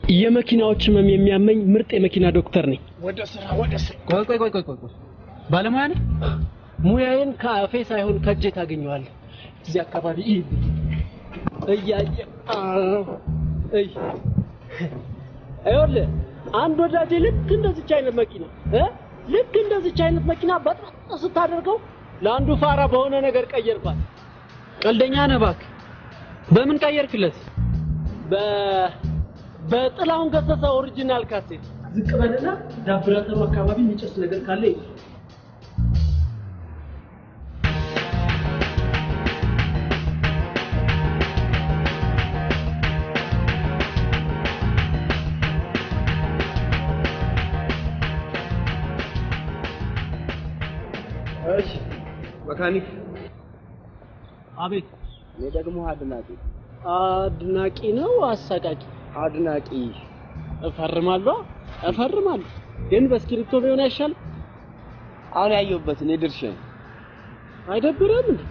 የመኪናዎች ህመም የሚያመኝ ምርጥ የመኪና ዶክተር ነኝ። ወደ ስራ ቆይ ባለሙያ ነኝ። ሙያዬን ከአፌ ሳይሆን ከእጄ ታገኘዋለህ። እዚህ አካባቢ አይወለ አንድ ወዳጄ ልክ እንደዚህ አይነት መኪና በጣም ስታደርገው ለአንዱ ፋራ በሆነ ነገር ቀየርኳት። ቀልደኛ ነህ እባክህ። በምን ቀየርክለት? በጥላውን ገሰሰ ኦሪጂናል ካሴት። ዝቅ በልና ዳብራተሩ አካባቢ የሚጨስ ነገር ካለ እሺ መካኒክ። አቤት። እኔ ደግሞ አድናቂ ነው አሳቃቂ? አድናቂ። እፈርማለሁ ግን በስክሪፕቶ ቢሆን አይሻልም? አሁን ያየሁበት እኔ ድርሻዬ አይደብርም እንዴ?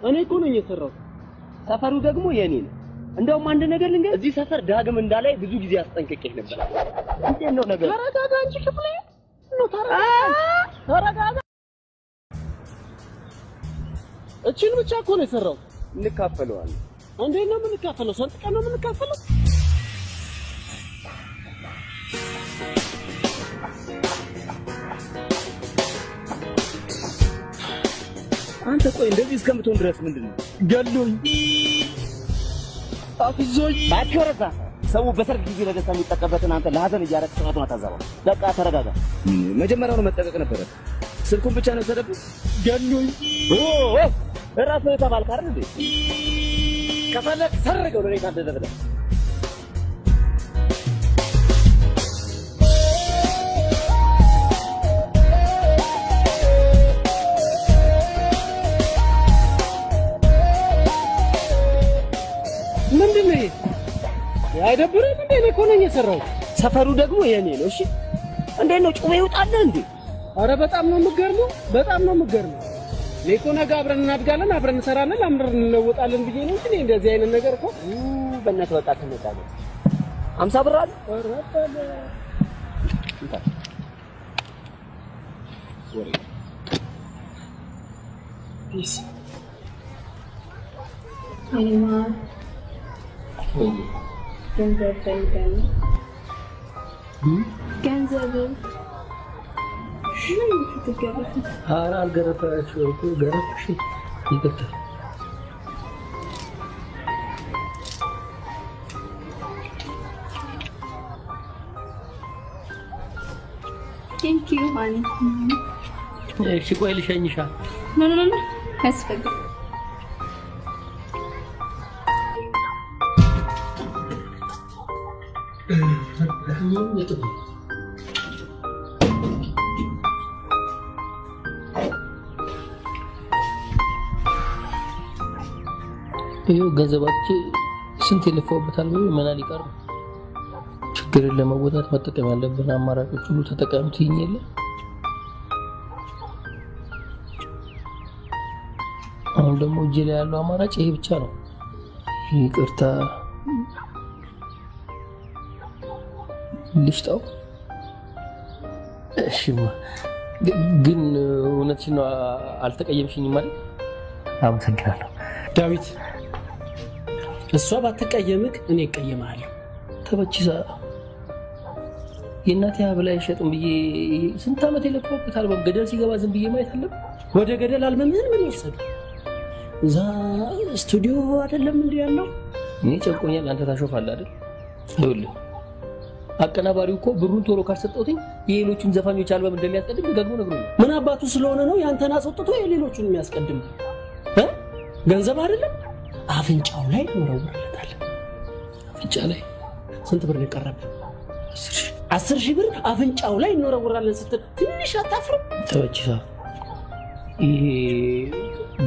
እኔ እኮ ነኝ የሰራው። ሰፈሩ ደግሞ የኔ ነው። እንደውም አንድ ነገር ልንገር፣ እዚህ ሰፈር ዳግም እንዳላይ ብዙ ጊዜ አስጠንቅቄህ ነበር። እንዴት ነው ነገር? ተረጋጋ እንጂ ክፍሌ ነው። ተረጋጋ። እቺን ብቻ እኮ ነው የሰራው። እንካፈለዋለን። እንዴት ነው የምንካፈለው? ሰንጥቀን ነው የምንካፈለው? አንተ ቆይ እንደዚህ እስከምትሆን ድረስ ምንድነው? ገሉኝ አፍዞኝ ባትወረዛ ሰው በሰርግ ጊዜ ለደስታ የሚጠቀምበትን አንተ ለሀዘን እያረክ ሰዓቱን አታዛባው። በቃ ተረጋጋ። መጀመሪያውኑ መጠቀቅ ነበረ። ስልኩን ብቻ ነው ተደብቆ ገሉኝ። ራስህ ተባልክ አይደል እንዴ? ከፈለክ ሰርገው ለኔ ታደረገ። ምንድነው አይደብርም እንዴ? እኔ እኮ ነኝ የሰራው። ሰፈሩ ደግሞ የኔ ነው። እሺ እንዴት ነው ጩቤ ይውጣልህ እንዴ? አረ በጣም ነው የምገርመው። እኔ እኮ ነገ አብረን እናድጋለን፣ አብረን እንሰራለን፣ አብረን እንለወጣለን ብዬ ነው እንጂ እንደዚህ አይነት ነገር እኮ በእናትህ በቃ ትመጣለህ። 50 ብር አለ። ወራታለ ወሬ ፒስ አይማ ገንዘብ ምን ትገረፍ? ኧረ አልገረፈሽም እኮ ገረፍሽ። ይቅርታ። ቴንክ ዩ ማን። እሺ ቆይ ልሸኝሻ። ኖ አስፈልግ። ይኸው ገንዘባችን ስንት የለፋውበታል ወይ ምን አልቀር። ችግርን ለመወጣት መጠቀም ያለብን አማራጮች ሁሉ ተጠቀምት ይኝል። አሁን ደግሞ እጄ ላይ ያለው አማራጭ ይሄ ብቻ ነው። ይቅርታ ልሽጣው። እሺማ ግን እውነትሽን ነው አልተቀየምሽኝም ማለት? አመሰግናለሁ ዳዊት። እሷ ባትቀየምክ እኔ እቀየማለሁ። ተበቺሳ የእናቴ ሀብላ አይሸጥም ብዬ ስንት ዓመት የለፋሁበታል። ገደል ሲገባ ዝም ብዬ ማየት አለብን? ወደ ገደል አልመምህን ምን ወሰዱ? እዛ ስቱዲዮ አይደለም እንዴ ያለው? እኔ ጨንቆኛል። አንተ ታሾፋለህ አይደል? ይኸውልህ አቀናባሪው እኮ ብሩን ቶሎ ካልሰጠሁትኝ የሌሎቹን ዘፋኞች አልበም እንደሚያስቀድም ደግሞ ነግሮኛል። ምን አባቱ ስለሆነ ነው ያንተን አስወጥቶ የሌሎቹን የሚያስቀድም? ገንዘብ አይደለም አፍንጫው ላይ ወረወረለታል። አፍንጫ ላይ ስንት ብር ነው የቀረበ? 10,000 ብር አፍንጫው ላይ እንወረወራለን ስትል ትንሽ አታፍርም? ተበቺሳ ይሄ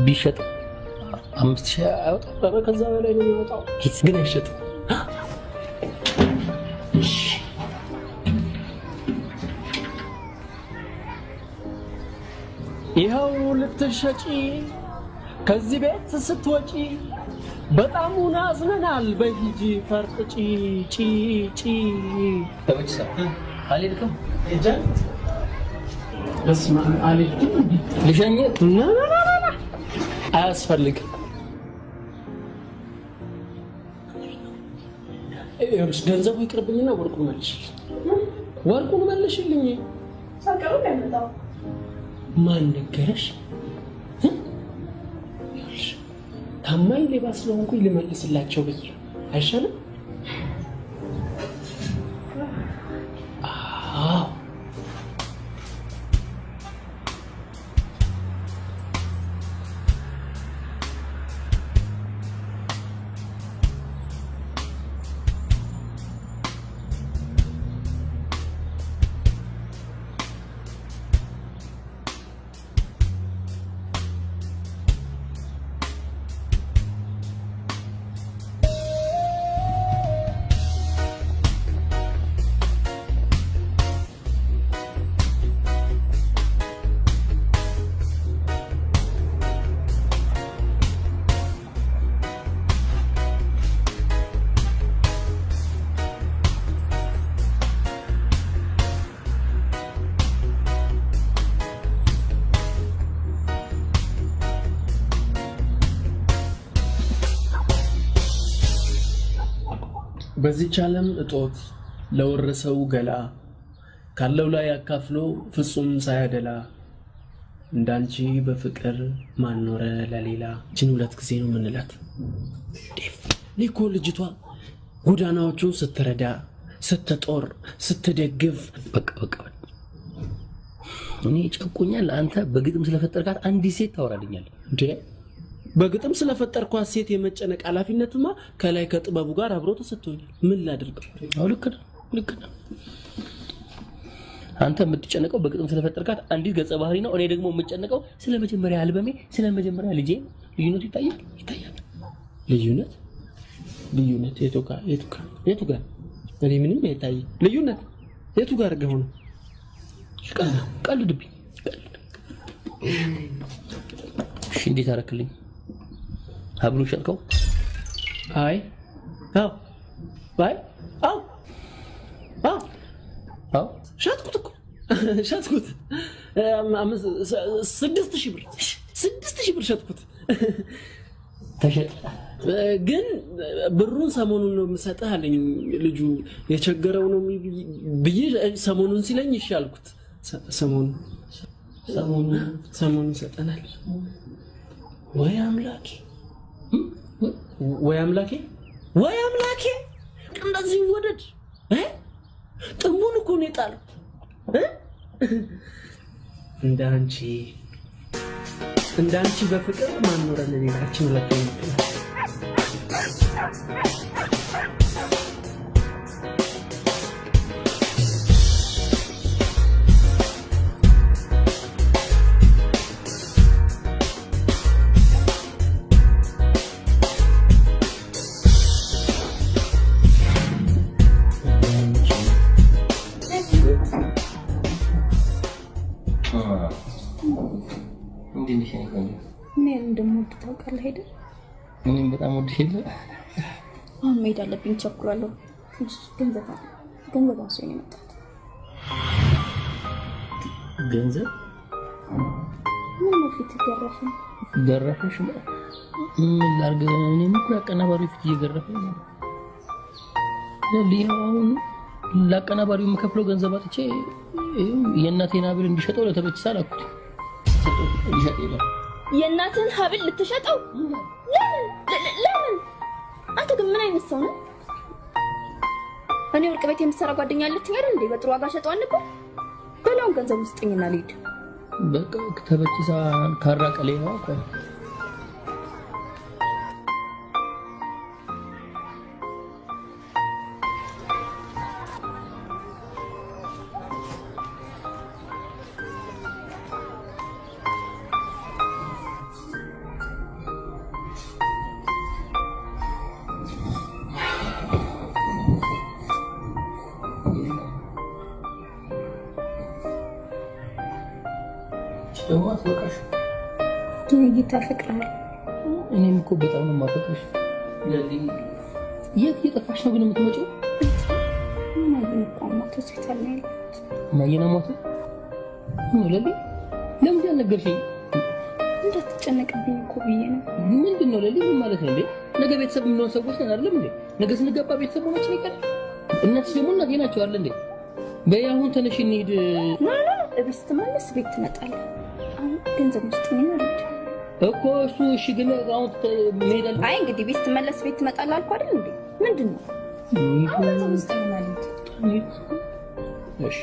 ቢሸጥ 5,000 አይወጣም? ከዛ በላይ ነው የሚወጣው። ግን አይሸጥም። ይኸው ልትሸጪ ከዚህ ቤት ስትወጪ በጣም አዝነናል። በሂጂ ፈርጥጪ ጪ ተበጭሳ አልሄድክም? እጃን በስመ አብ አልሄድኩም። ልሸኝህ? አያስፈልግም። ይኸውልሽ ገንዘቡ ይቅርብኝና ወርቁን መልሽልኝ። ሳቀሩ ለምጣው ማን ነገረሽ? ታማኝ ሌባ ስለሆንኩኝ ልመልስላቸው ብዬ አይሻልም? አዎ በዚህ ዓለም እጦት ለወረሰው ገላ ካለው ላይ አካፍሎ ፍጹም ሳያደላ እንዳንቺ በፍቅር ማኖረ ለሌላ። እቺን ሁለት ጊዜ ነው የምንላት። ሊኮ ልጅቷ ጎዳናዎቹን ስትረዳ ስትጦር ስትደግፍ በቃ እኔ ጨቁኛል። አንተ በግጥም ስለፈጠርካት አንዲት ሴት ታወራልኛለህ እንዴ? በግጥም ስለፈጠርኳት ሴት የመጨነቅ ኃላፊነትማ ከላይ ከጥበቡ ጋር አብሮ ተሰጥቶኛል። ምን ላድርገው? ልክ ነው። አንተ የምትጨነቀው በግጥም ስለፈጠርካት አንዲት ገጸ ባህሪ ነው። እኔ ደግሞ የምጨነቀው ስለመጀመሪያ አልበሜ፣ ስለመጀመሪያ ልጄ። ልዩነቱ ይታያል። ልዩነት የቱ ጋር? እኔ ምንም አይታይም። ልዩነት የቱ ጋር ገሆነ? ቀልድብኝ። እሺ እንዴት አደረክልኝ? ሀብሉ ሸጥከው? አይ ሸጥኩት እኮ ሸጥኩት። 6,000 ብር ሸጥኩት። ተሸጠ። ግን ብሩን ሰሞኑን ነው የምሰጥህ አለኝ ልጁ። የቸገረው ነው ብዬ ሰሞኑን ሲለኝ እሺ አልኩት። ሰሞኑን ሰጠናል። ወይ አምላኬ እንደዚህ ይወደድ። ጥሙን እኮ ነው የጣለው። እንዳንቺ በፍቅር ማኖረን ሌላችን ሁለተኛ ታውቃለህ አይደል? እኔም በጣም ወድሽለ። አሁን መሄድ አለብኝ፣ ቸኩላለሁ። ገንዘብ አንሶኝ ነው የመጣሁት። ገንዘብ ምን ነው? ፊት ገረፈሽ? ምን ላድርግ? እኔም እኮ አቀናባሪው ፊት እየገረፈኝ ነው። ለሊያውን ለአቀናባሪው የምከፍለው ገንዘብ አጥቼ የእናቴን ሀብል እንዲሸጠው ለተበችሳ ላኩት። ይሸጥ የእናትን ሀብል ልትሸጠው? ለምን? አንተ ግን ምን አይነት ሰው ነህ? እኔ ወርቅ ቤት የምትሰራ ጓደኛ አለችኝ አይደል እንዴ? በጥሩ ዋጋ ሸጠው አልነበር? በላውን ገንዘብ ውስጥኝና ልሂድ። በቃ ተበችሳ ካራቀሌ ነው እኮ። ዱርዬ ታፈቅራለህ? እኔም እኮ በጣም ነው የማፈቅርሽ። ለሊ የት እየጠፋሽ ነው ግን የምትመጪው? ምን ቆማት ሆስፒታል ነው ያለሁት። ማየና ሞተ ነው ለሊ ለምን ያልነገርሽኝ? እንዳትጨነቅብኝ እኮ ብዬ ነው። ምንድነው ለሊ ምን ማለት ነው እንዴ? ነገ ቤተሰብ የምንሆን ሰዎች ነን አይደለም እንዴ? ነገ ስንገባ ቤተሰብ ሆናችን ይቀር። እናትሽ ደግሞ እናቴ ናቸው አይደል እንዴ? በይ አሁን ተነሽ እንሂድ። እቤት ስትመለስ ቤት ትመጣለህ። አሁን ገንዘብ ውስጥ ምን አለች እኮ እሱ እሺ ግን አሁን መሄድ አለ። አይ እንግዲህ ቤት ስትመለስ ቤት ትመጣለህ አልኩ አይደል እንዴ? ምንድነው አሁን ገንዘብ ውስጥ ምን አለች? እሺ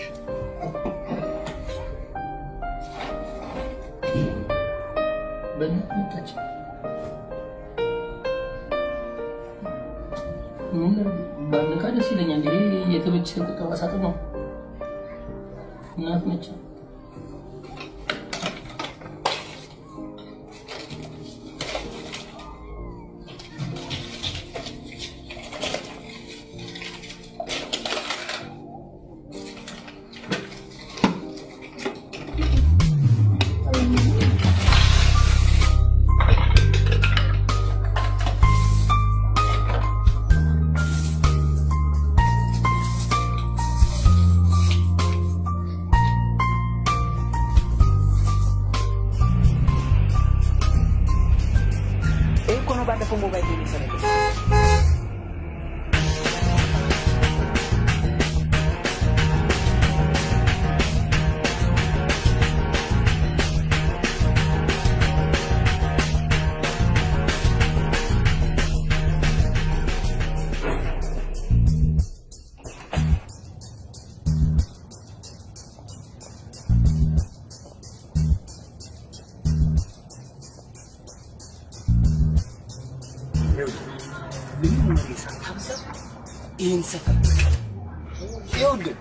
በእናትህ ባንካ ደስ ይለኛል። ይሄ የተመቸ ቁጠባ ሳጥን ነው። እናት ነች። ይህን ሰፈር ይኸውልህ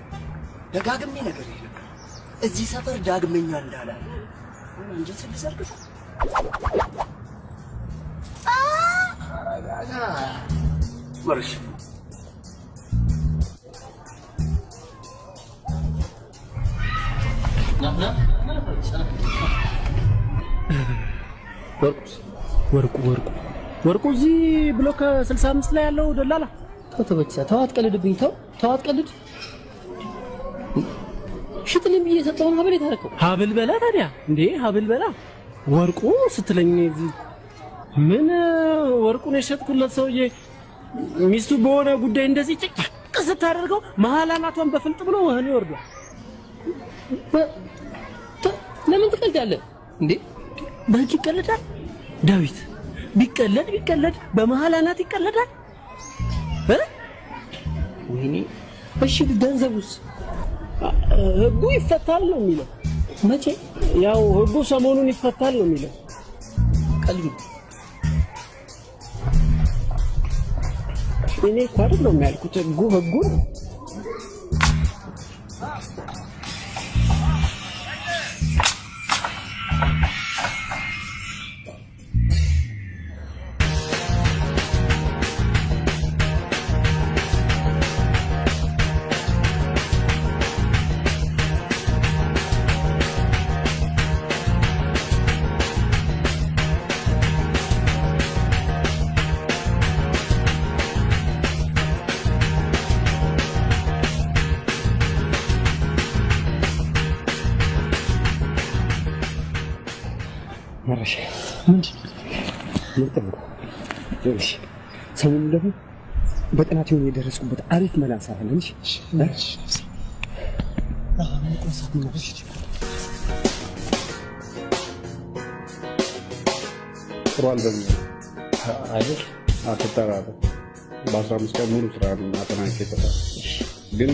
ደጋግሜ ነገር የለም እዚህ ሰፈር ዳግመኛ እንዳላለ እንዴት ልዘርግፍ ወርሽ ወርቁ እዚህ ብሎክ 65 ላይ ያለው ደላላ ተበቻ ተዋት ቀልድብኝ ተዋት ቀልድ ሽጥልኝ ብዬ ሰጠውን ሀብል የታረከው ሀብል በላ ታዲያ እንዴ ሀብል በላ ወርቁ ስትለኝ ምን ወርቁን የሸጥኩለት ሰውዬ ሚስቱ በሆነ ጉዳይ እንደዚህ ጭቅ ስታደርገው መሀል አናቷን በፍልጥ ብሎ ወህኒ ወርዷል። ለምን ትቀልዳለህ እንዴ? በህግ ይቀለዳል ዳዊት? ቢቀለድ በመሀል አናት ይቀለዳል። ወይኔ እሺ ገንዘቡስ? ህጉ ይፈታል ነው የሚለው። መቼ? ያው ህጉ ሰሞኑን ይፈታል ነው የሚለው። ቀልድ እኔ እኮ አይደለም ያልኩት ህጉ ነው። መረሻ ምንድነው? እሺ ሰሞኑን ደግሞ በጥናት የሆነ የደረስኩበት አሪፍ መላ እንሰራለን። እሺ ጥሩ አልበም አይደል? አትጠራጠር። በ15 ቀን ሙሉ ስራ ማጠናቀቅ ይጠፋል። ግን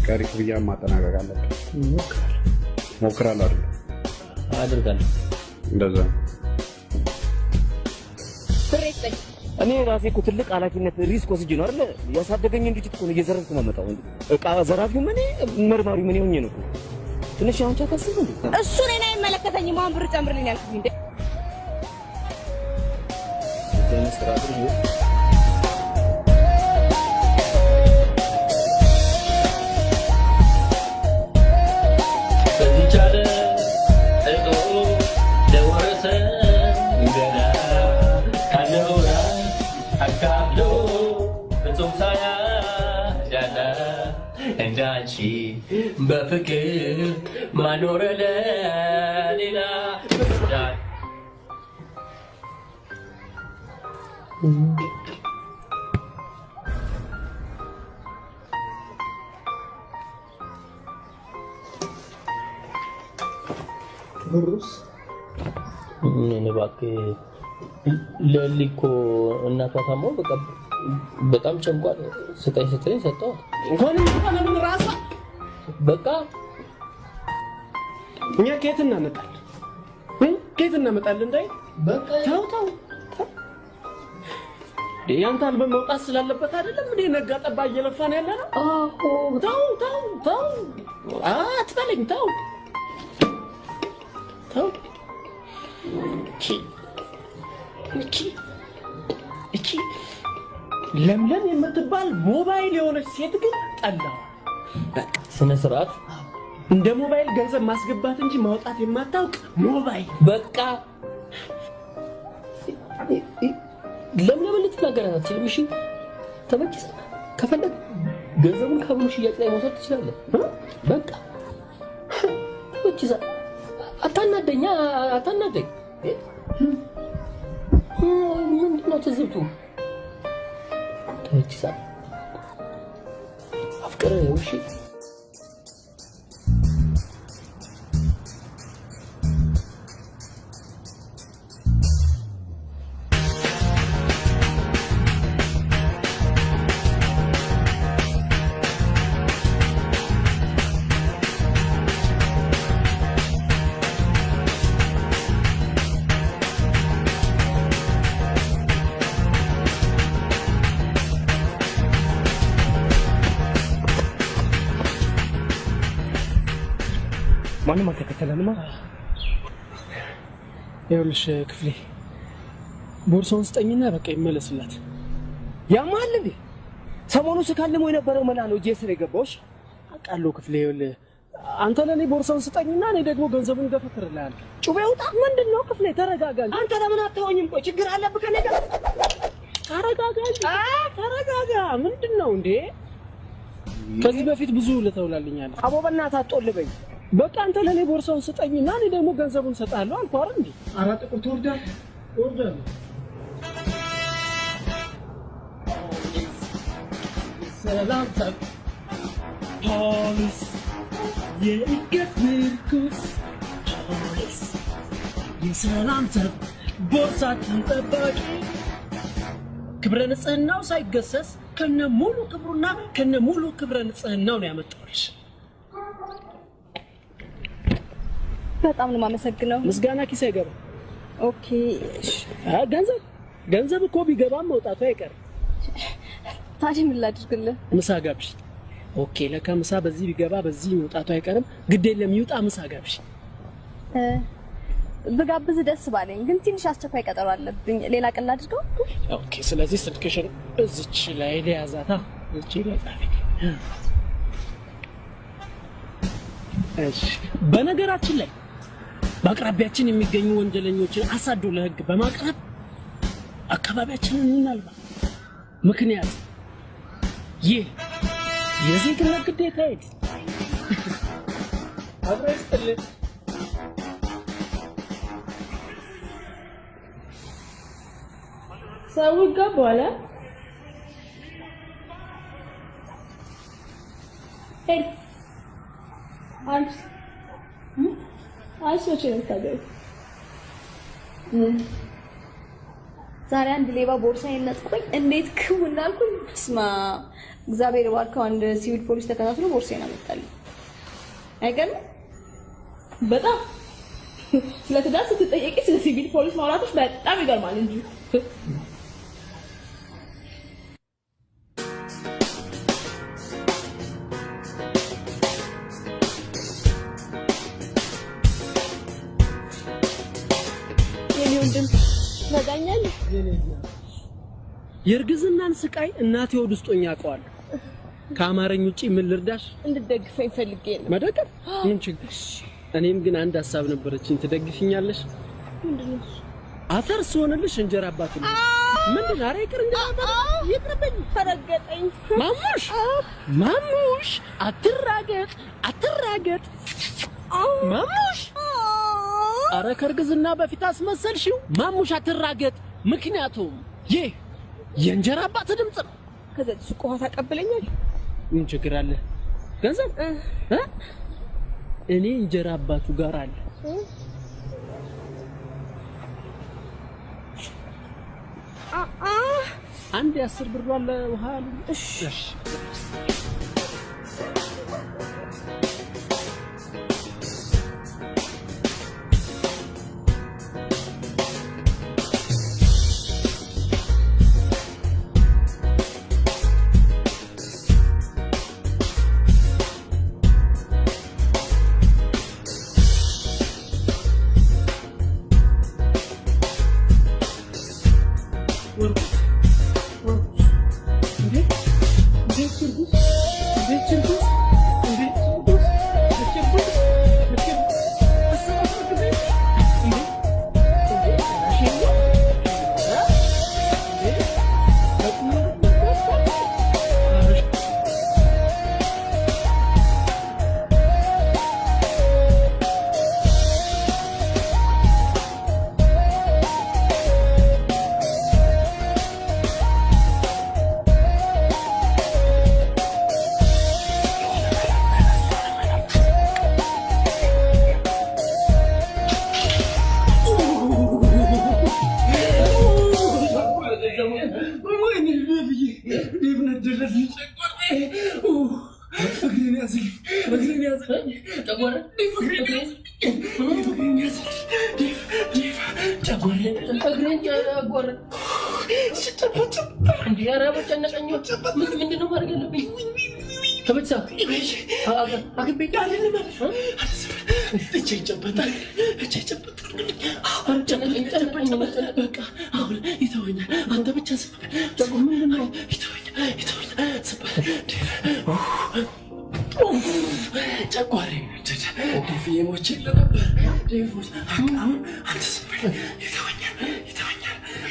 ቀሪ ክፍያ ማጠናቀቅ አለብን። ሞክራለሁ አይደል? አደርጋለሁ። እንደዛ እኔ ራሴ እኮ ትልቅ ኃላፊነት ሪስክ ወስጄ ነው አይደል ያሳደገኝ። እንዴት እኮ ነው እየዘረፍኩ መጣው። እቃ ዘራፊው ምን መርማሪው ምን ሆኜ ነው? ትንሽ አንቺ አታስብ እንዴ? እሱ እኔን አይመለከተኝም። አሁን ብር ጨምርልኝ አልኩኝ እንዴ? God. እንዳንቺ በፍቅር ማኖር ለሌላ ይወስዳል። ብሩስ ምን እባክህ ለሊኮ እናቷ ታሞ በቃ በጣም ጨንቋል። ስጠኝ ስትለኝ ሰጠኋት። እንኳን ምን ራሷ በቃ እኛ ከየት እናመጣለን? ከየት እናመጣለን? እንዳይ በቃ ተው ያንተ አልበም መውጣት ስላለበት አይደለም እንዴ ነጋ ጠባ እየለፋን ያለ ነው? ተው አትበለኝ። ተው እቺ ለምለም የምትባል ሞባይል የሆነች ሴት ግን ጠላው። በቃ ስነ ስርዓት እንደ ሞባይል ገንዘብ ማስገባት እንጂ ማውጣት የማታውቅ ሞባይል። በቃ ለምለም ልትናገራት አትችልም። እሺ ተመችሳ ከፈለግ ገንዘቡን ከብሩ ሽያጭ ላይ መውሰድ ትችላለህ። በቃ ተመችሳ አታናደኝ። ምንድነው ትዝብቱ? ተመችሳ አፍቅረው። እሺ ማንም አልተከተለንም። ይኸውልሽ ክፍሌ ቦርሳውን ስጠኝና በቃ ይመለስላት። ያማል እንዴ? ሰሞኑ ስካልሞ የነበረው መላ ነው እጄ ስር የገባውሽ። አውቃለሁ ክፍሌ። ይኸውልህ አንተ ለኔ ቦርሳውን ስጠኝና እኔ ደግሞ ገንዘቡን ገፈትርልሃለሁ። ጩቤ ውጣ። ምንድነው ክፍሌ? ተረጋጋ። አንተ ለምን አታወኝም? ቆይ ችግር አለብህ ከኔ ጋር? ተረጋጋ። ምንድነው እንዴ? ከዚህ በፊት ብዙ ልተውላልኛለህ። አቦ በእናትህ አትጦልበኝ። በቃ አንተ ለኔ ቦርሳውን ስጠኝና እኔ ደግሞ ገንዘቡን ሰጣለሁ አልኩህ አይደል እንዴ? አራት ቁጥር ትወርዳለህ። ሰላም ፖሊስ የእድገት ምርኩስ ፖሊስ የሰላም ዘብ ቦርሳችን ጠባቂ ክብረ ንጽህናው ሳይገሰስ ከነ ሙሉ ክብሩና ከነ ሙሉ ክብረ ንጽህናው ነው ያመጣልሽ። በጣም ነው የማመሰግነው። ምስጋና ኪስ አይገባ። ኦኬ ገንዘብ እኮ ቢገባም መውጣቱ አይቀርም። ታዲያ ምን ላድርግልህ? ምሳ ጋብሽ። ኦኬ ለካ ምሳ በዚህ ቢገባ በዚህ መውጣቱ አይቀርም። ግድ የለም ይውጣ። ምሳ ጋብሽ። ብጋብዝ ደስ ባለኝ፣ ግን ትንሽ አስቸኳይ ቀጠሮ አለብኝ። ሌላ ቀን ላድርገው? ኦኬ ስለዚህ ስልክሽን እዚች ላይ ለያዛታ። እቺ ለጻፊ። እሺ በነገራችን ላይ በአቅራቢያችን የሚገኙ ወንጀለኞችን አሳዶ ለህግ በማቅረብ አካባቢያችንን እናልባ። ምክንያት ይህ የዜግነት ግዴታ ነው። አብረስጥልኝ ሰው ይገባዋል። ሄድ አንቺ አይሶች እንታገል። ዛሬ አንድ ሌባ ቦርሳዬን ነጥቆኝ እንዴት ክው እንዳልኩኝ ስማ፣ እግዚአብሔር ባርከው አንድ ሲቪል ፖሊስ ተከታትሎ ቦርሳዬን አመጣልኝ። አይገርም? በጣም ስለ ትዳር ስትጠየቂ ስለ ሲቪል ፖሊስ ማውራትሽ በጣም ይገርማል እንጂ የእርግዝናን ስቃይ እናቴ ወድ ውስጥ ሆኜ አውቀዋለሁ። ከአማረኝ ውጪ ምን ልርዳሽ? እንድትደግፈኝ ፈልጌ ነው። መደገፍ ምን ችግር? እኔም ግን አንድ ሐሳብ ነበረችኝ። ትደግፊኛለሽ? ምንድነው? አፈር ስሆንልሽ እንጀራ አባት ነው። ምንድን ነው? ኧረ ይቅር ይቅርብኝ። ተረገጠኝ። ማሙሽ አትራገጥ ማሙሽ። ኧረ ከእርግዝና በፊት አስመሰልሽው። ማሙሽ አትራገጥ። ምክንያቱም ይህ የእንጀራ አባት ድምፅ ነው። ከዛ ሱቅ ውሃ ታቀብለኛል። ምን ችግር አለ? ገንዘብ እኔ እንጀራ አባቱ ጋር አለ። አንድ 10 ብር አለ ውሃ አለ። እሺ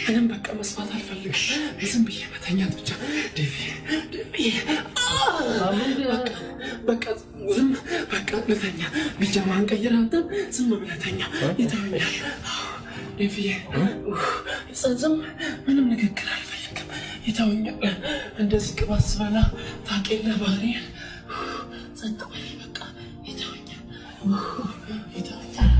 እኔም በቃ መስማት አልፈልግም። ዝም ብዬ መተኛት ብቻ ዴቪ በቃ ዝም በቃ ልተኛ። ቢጃማን ቀይር አንተ ዝም ብለህ ተኛ። ይተኛል ዴቪ ዝም ምንም ንግግር አልፈልግም። ይተኛል እንደዚህ ቅባት ስበላ ታውቂያለህ ባህሪዬን። ጸጥ በል በቃ ይተኛል ይተኛል።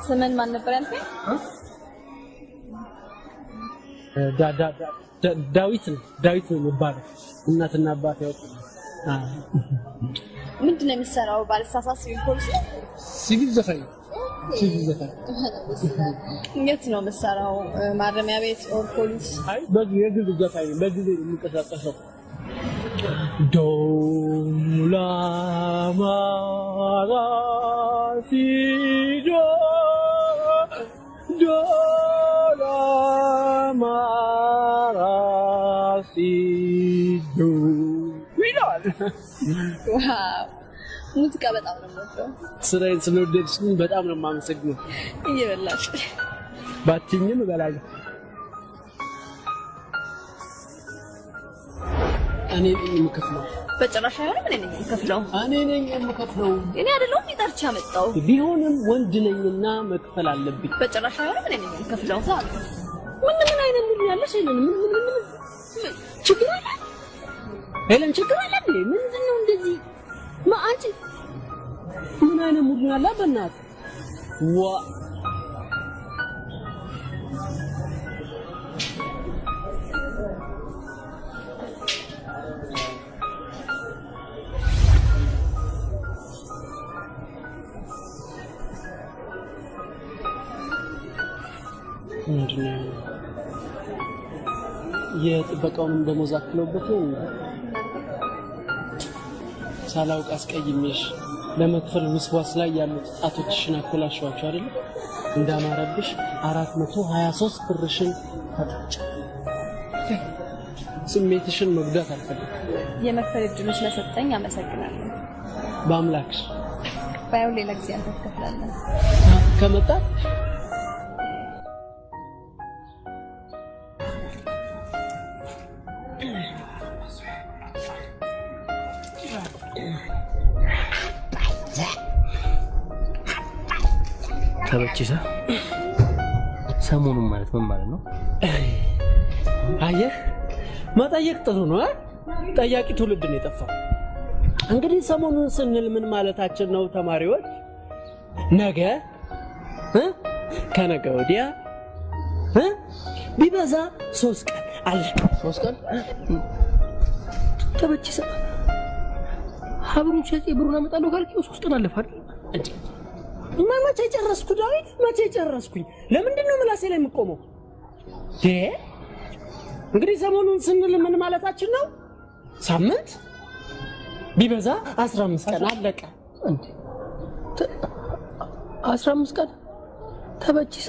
ስምን ማን ነበር ያልከኝ? ዳዊት ነው የሚባለው። እናትና አባት ያወጡት። ምንድን ነው የምትሰራው? ባለሳሳት ሲቪል ፖሊስ? ሲቪል ዘፋኝ። የት ነው የምትሰራው? ማረሚያ ቤት ኦር ፖሊስ? አይ የግል ዘፋኝ በጊዜ የሚንቀሳቀሰው ዶላ ማራሲዶ ዶላ ማራሲዶ ይላል። ዋው ሙዚቃ በጣም ነው የምወደው። ስራዬን ስለወደድሽኝ በጣም ነው የማመሰግነው። እየበላሽ ባትኝም እበላለሁ። እኔ ነኝ የምከፍለው። በጭራሽ አይሆንም። እኔ ነኝ የምከፍለው። እኔ ነኝ የምከፍለው። እኔ አይደለሁም ይጠርቻ መጣው። ቢሆንም ወንድ ነኝና መክፈል አለብኝ። በጭራሽ አይሆንም። እኔ ነኝ የምከፍለው። ምን አይነት ሙሉ ያለሽ ሄለን? ምን ችግር አለ? ሄለን ችግር አለ እንዴ? ምንድነው እንደዚህ? አንቺ ምን አይነት ሙሉ ያለ በእናትህ ዋ ምንድነው የጥበቃውን ደሞዝ አክለውበት ነው? ሳላውቅ አስቀይሜሽ ለመክፈል ውስዋስ ላይ ያሉት ጣቶችሽን አኮላሽዋቸው አይደል? እንዳማረብሽ 423 ብርሽን ታጣጭ። ስሜትሽን መጉዳት አልፈልግም። የመክፈል እድሉ ስለሰጠኝ አመሰግናለሁ። በአምላክሽ ባይው ሌላ ጊዜ አንተ ትከፍላለህ። ከመጣ ተበችሳ ሰሞኑን ማለት ምን ማለት ነው? አየህ መጠየቅ ጥሩ ነው። ጠያቂ ትውልድ ነው የጠፋው። እንግዲህ ሰሞኑን ስንል ምን ማለታችን ነው ተማሪዎች? ነገ ከነገ ወዲያ ቢበዛ 3 ቀን አለ። 3 ቀን ተበችሳ ሀብሩን ሸጬ ብሩን አመጣለሁ ካልከው 3 ቀን አለፋል እንዴ? መቼ ጨረስኩ ዳዊት? መቼ ጨረስኩኝ? ለምንድን ነው ምላሴ ላይ የምቆመው? እንግዲህ ሰሞኑን ስንል ምን ማለታችን ነው? ሳምንት ቢበዛ 15 ቀን አለቀ እንዴ? 15 ቀን ተበችሳ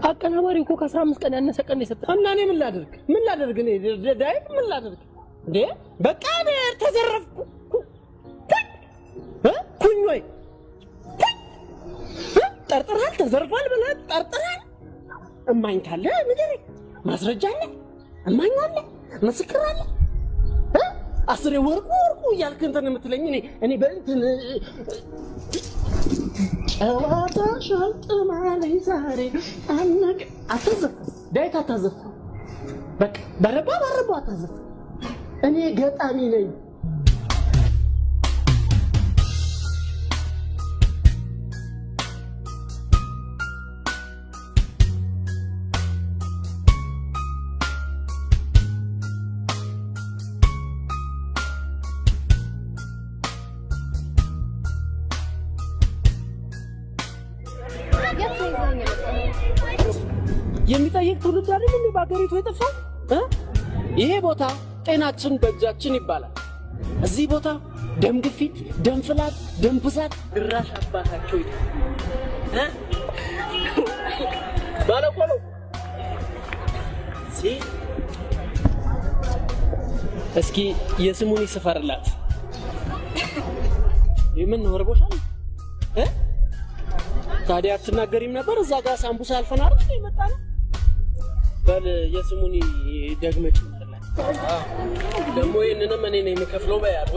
አቀናባሪ እኮ ከ15 ቀን ያነሰ ቀን የሰጠ እና እኔ ምን ላደርግ እኔ ዳዊት ምን ላደርግ እንዴ? በቃ ተዘረፍኩ ኩኝ ወይ ጠርጥራል ተዘርፏል ብለህ ጠርጥራል። እማኝ ካለ ንገረኝ። ማስረጃ አለ፣ እማኝ አለ፣ ምስክር አለ። አስሬ ወርቁ እያልክ እንትን የምትለኝ እኔ በእንትን ጨዋታ ሻልጥማለኝ ዛሬ አነቅ አታዘፍ ዳዊት አታዘፍ። በቃ በረባ አታዘፍ። እኔ ገጣሚ ነኝ። የሚጠይቅ ትውልድ አይደል እንዴ በአገሪቱ የጠፋው? ይሄ ቦታ ጤናችን በእጃችን ይባላል። እዚህ ቦታ ደም ግፊት፣ ደም ፍላት፣ ደም ብዛት ድራሽ አባታቸው ይላል። ባለቆሎ እስኪ የስሙን ይስፈርላት። የምን ነው ወርቦሻል? ታዲያ አትናገሪም ነበር? እዛ ጋር ሳምቡሳ አልፈና አይደል የመጣ ነው። በል የስሙን ደግመጭ ማለት ደግሞ ይሄንንም እኔ ነኝ የምከፍለው በያሉ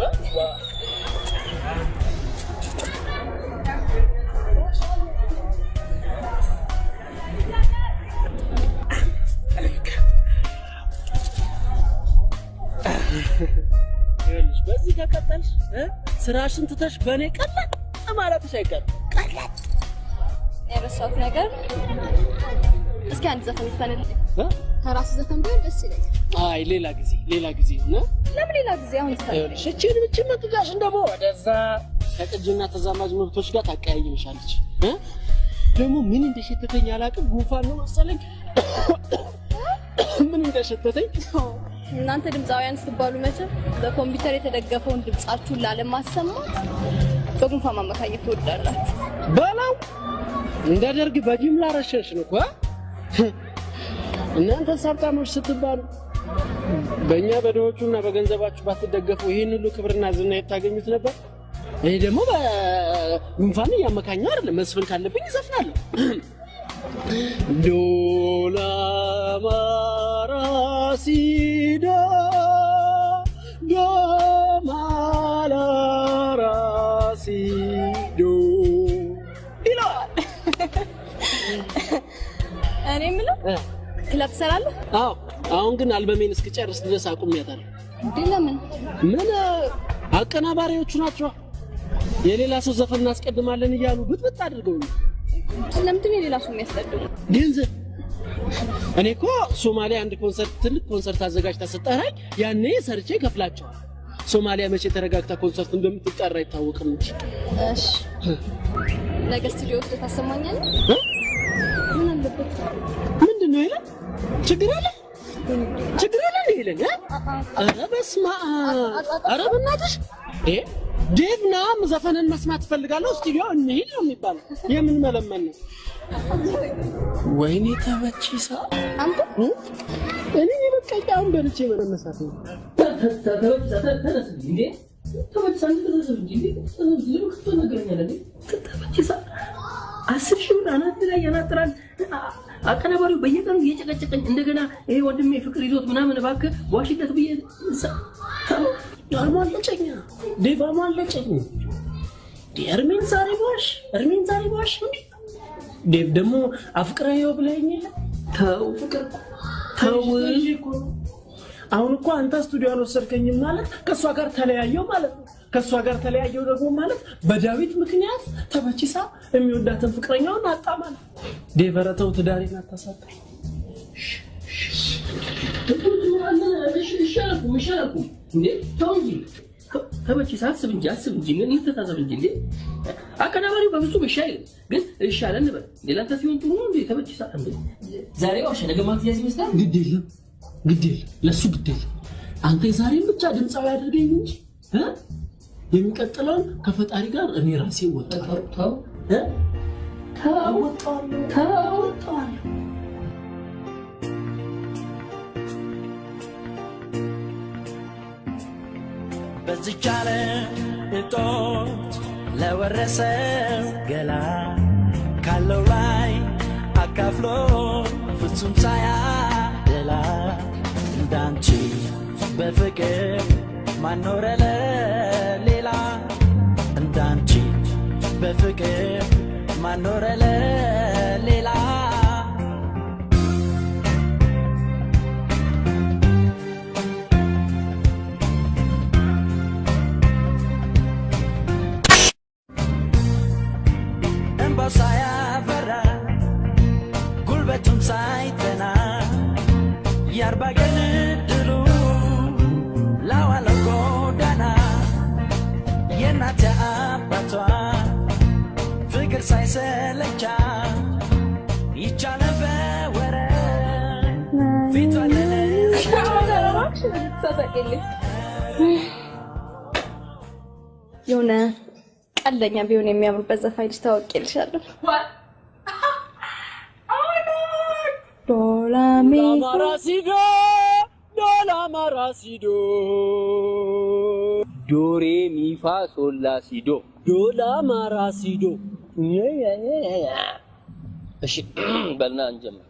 በዚህ ከቀጠልሽ ስራሽን ትተሽ በእኔ ቀላል ማለትሽ አይቀርም። ቀላል የረሳሁት ነገር እስኪ አንድ ዘፈን ይፈንልኝ። ከራስ ዘፈን ቢሆን ደስ ይለኛል። አይ ሌላ ጊዜ ነው። ለምን ሌላ ጊዜ? አሁን ይፈንልኝ። እቺን ብቻ መጥጃሽ እንደሞ ወደዛ ከቅጅና ተዛማጅ መብቶች ጋር ታቀያይምሻለች። ደግሞ ምን እንደሸተተኝ አላውቅም። ጉንፋን ነው መሰለኝ። ምን እንደሸተተኝ እናንተ ድምፃውያን ስትባሉ መቼም በኮምፒውተር የተደገፈውን ድምጻችሁን ላለማሰማት በጉንፋን ማመካኘት ትወዳላችሁ። በላው እንደ ደርግ በጅምላ ረሸሽን እኮ እናንተ ሀብታሞች ስትባሉ በእኛ በድሆቹና በገንዘባችሁ ባትደገፉ ይህን ሁሉ ክብርና ዝና የታገኙት ነበር። እኔ ደግሞ በጉንፋን እያመካኘው አይደለም፣ መስፈን ካለብኝ እዘፍናለሁ። ዶላ ማራሲዶ ዶማላራሲዶ ይላል። እኔ የምለው ክለብ ትሰራለህ? አዎ፣ አሁን ግን አልበሜን እስክጨርስ ድረስ አቁሜያታለሁ። እንዴ ለምን? ምን አቀናባሪዎቹ ናቸው የሌላ ሰው ዘፈን እናስቀድማለን እያሉ ብጥብጥ አድርገው። ስለምንድን ነው የሌላ ሰው የሚያስቀድሙ? ገንዘብ። እኔ እኮ ሶማሊያ አንድ ኮንሰርት ትልቅ ኮንሰርት አዘጋጅታ ሰጠራኝ፣ ያኔ ሰርቼ ከፍላቸዋል። ሶማሊያ መቼ ተረጋግታ ኮንሰርት እንደምትጠራ አይታወቅም እንጂ። እሺ ነገ ስቱዲዮ ውስጥ ታሰማኛለህ? ምን አለበት? ምንድነው ይላል? ችግር አለ የሚለኝ? ኧረ በስመ አብ! ኧረ በእናትሽ ዴቭና ዘፈንን መስማት እፈልጋለሁ ስቱዲዮ እንሂድ ነው የሚባለው። የምን መለመን ነው? ወይኔ ተበቺሳ አንተ እኔ በቃ ቃም በልቼ መነሳት ነው። አስር ሺህ ብር አናት ላይ ያናጥራል። አቀናባሪው በየቀኑ እየጨቀጨቀኝ እንደገና ይሄ ወንድሜ ፍቅር ይዞት ምናምን እባክህ ዋሽለት ብዬ አልሟለጨኝ ዴቭ አልሟለጨኝ። እርሜን ዛሬ ባሽ ዴቭ ደግሞ አፍቅረኸው ብለኸኝ የለ? ተው ፍቅር ተው። አሁን እኮ አንተ ስቱዲዮ አልወሰድከኝም ማለት ከእሷ ጋር ተለያየው ማለት ነው። ከእሷ ጋር ተለያየው ደግሞ ማለት በዳዊት ምክንያት ተበቺሳ የሚወዳትን ፍቅረኛውን አጣ ማለት። ዴቭ ኧረ ተው ትዳሬን አታሳጣኝ። ይሻላል እንዴ ተው እንጂ ተበቺሳ አስብ እንጂ ምን ይተታዘብ እንጂ እንዴ አቀናባሪው በፍጹም ይሻል ግን ይሻላል ነበር። ሌላ ተሲሆን ጥሩ እንዴ ተበቺሳ እንዴ ዛሬ ዋሽ ነገ ማትያዝ ይመስላል። ግድ የለም ለሱ ግድ የለም። አንተ የዛሬን ብቻ ድምጻዊ አድርገኝ እንጂ የሚቀጥለውን ከፈጣሪ ጋር እኔ ራሴ ወጣለሁ። በዚች ዓለም እጦት ለወረሰው ገላ ካለው ላይ አካፍሎ ፍጹም ሳያደላ እንዳንቺ በፍቅር ማኖረ ለሌላ እንዳንቺ በፍቅር ማኖረ ለሌላ እንባው ሳያፈራ ጉልበቱን ሳይተና የአርባ ቀን ድሉ ላዋለው ጎዳና የእናት አባቷ ፍቅር ሳይሰለቻ ይቻለ በወረ ፊቷ የሆነ ቀለኛ ቢሆን የሚያምርበት ዘፋኝ ልጅ ታውቂልሻለሁ። ዶላማራሲዶ ዶሬ ሚፋ ሶላሲዶ ዶላማራሲዶ። እሺ በልና እንጀምር።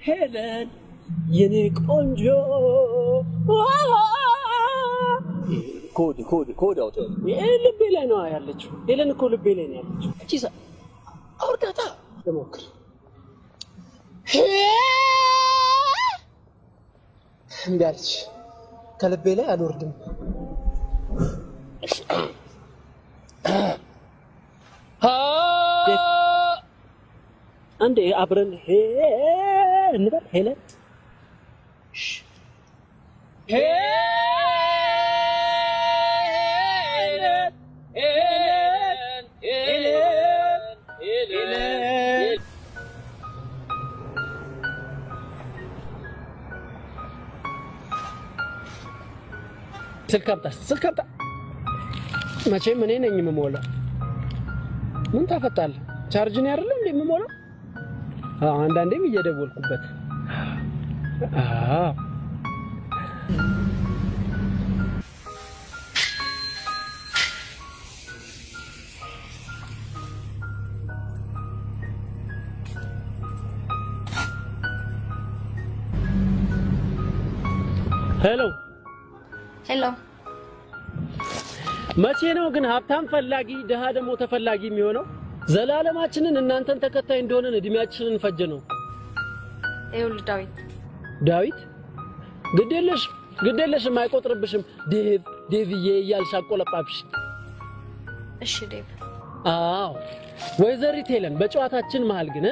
ሄለን የኔ ቆንጆ ኮድ አውጥ። ልቤ ላይ ነው ያለችው። ሄለን እኮ ልቤ ላይ ነው ያለችው። ቺሳ አውርዳታ ለሞክር እምቢ አለች። ከልቤ ላይ አልወርድም። አንዴ አብረን እንበል ሄለን ስልክ አምጣ። መቼም እኔ ነኝ የምሞላው። ምን ታፈጣለህ? ቻርጅ ነው አይደል እንዴ የምሞላው? አንዳንዴም እየደወልኩበት። ሄሎ መቼ ነው ግን ሀብታም ፈላጊ ድሃ ደግሞ ተፈላጊ የሚሆነው? ዘላለማችንን እናንተን ተከታይ እንደሆነን እድሜያችንን ፈጀ ነው። ይኸውልህ ዳዊት ግዴለሽም አይቆጥርብሽም። ዴቭዬ እያልሽ አቆለጳብሽ። እሺ ዴቭ አዎ ወይዘሪት ሄለን በጨዋታችን መሃል ግን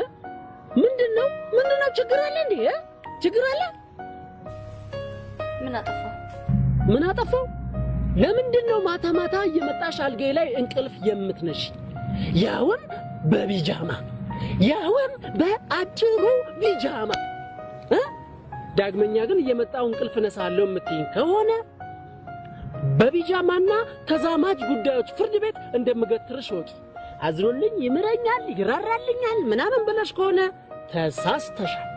ምንድነው ችግር አለ እንዴ? ችግር አለ? ምን አጠፋው? ለምንድነው ማታ እየመጣሽ አልጋዬ ላይ እንቅልፍ የምትነሺ? ያውም በቢጃማ ያውም በአጭሩ ቢጃማ ዳግመኛ ግን እየመጣው እንቅልፍ ነሳለሁ የምትይኝ ከሆነ በቢጃማና ተዛማጅ ጉዳዮች ፍርድ ቤት እንደምገትርሽ ወቂ። አዝሮልኝ ይምረኛል ይራራልኛል ምናምን ብለሽ ከሆነ ተሳስተሻል።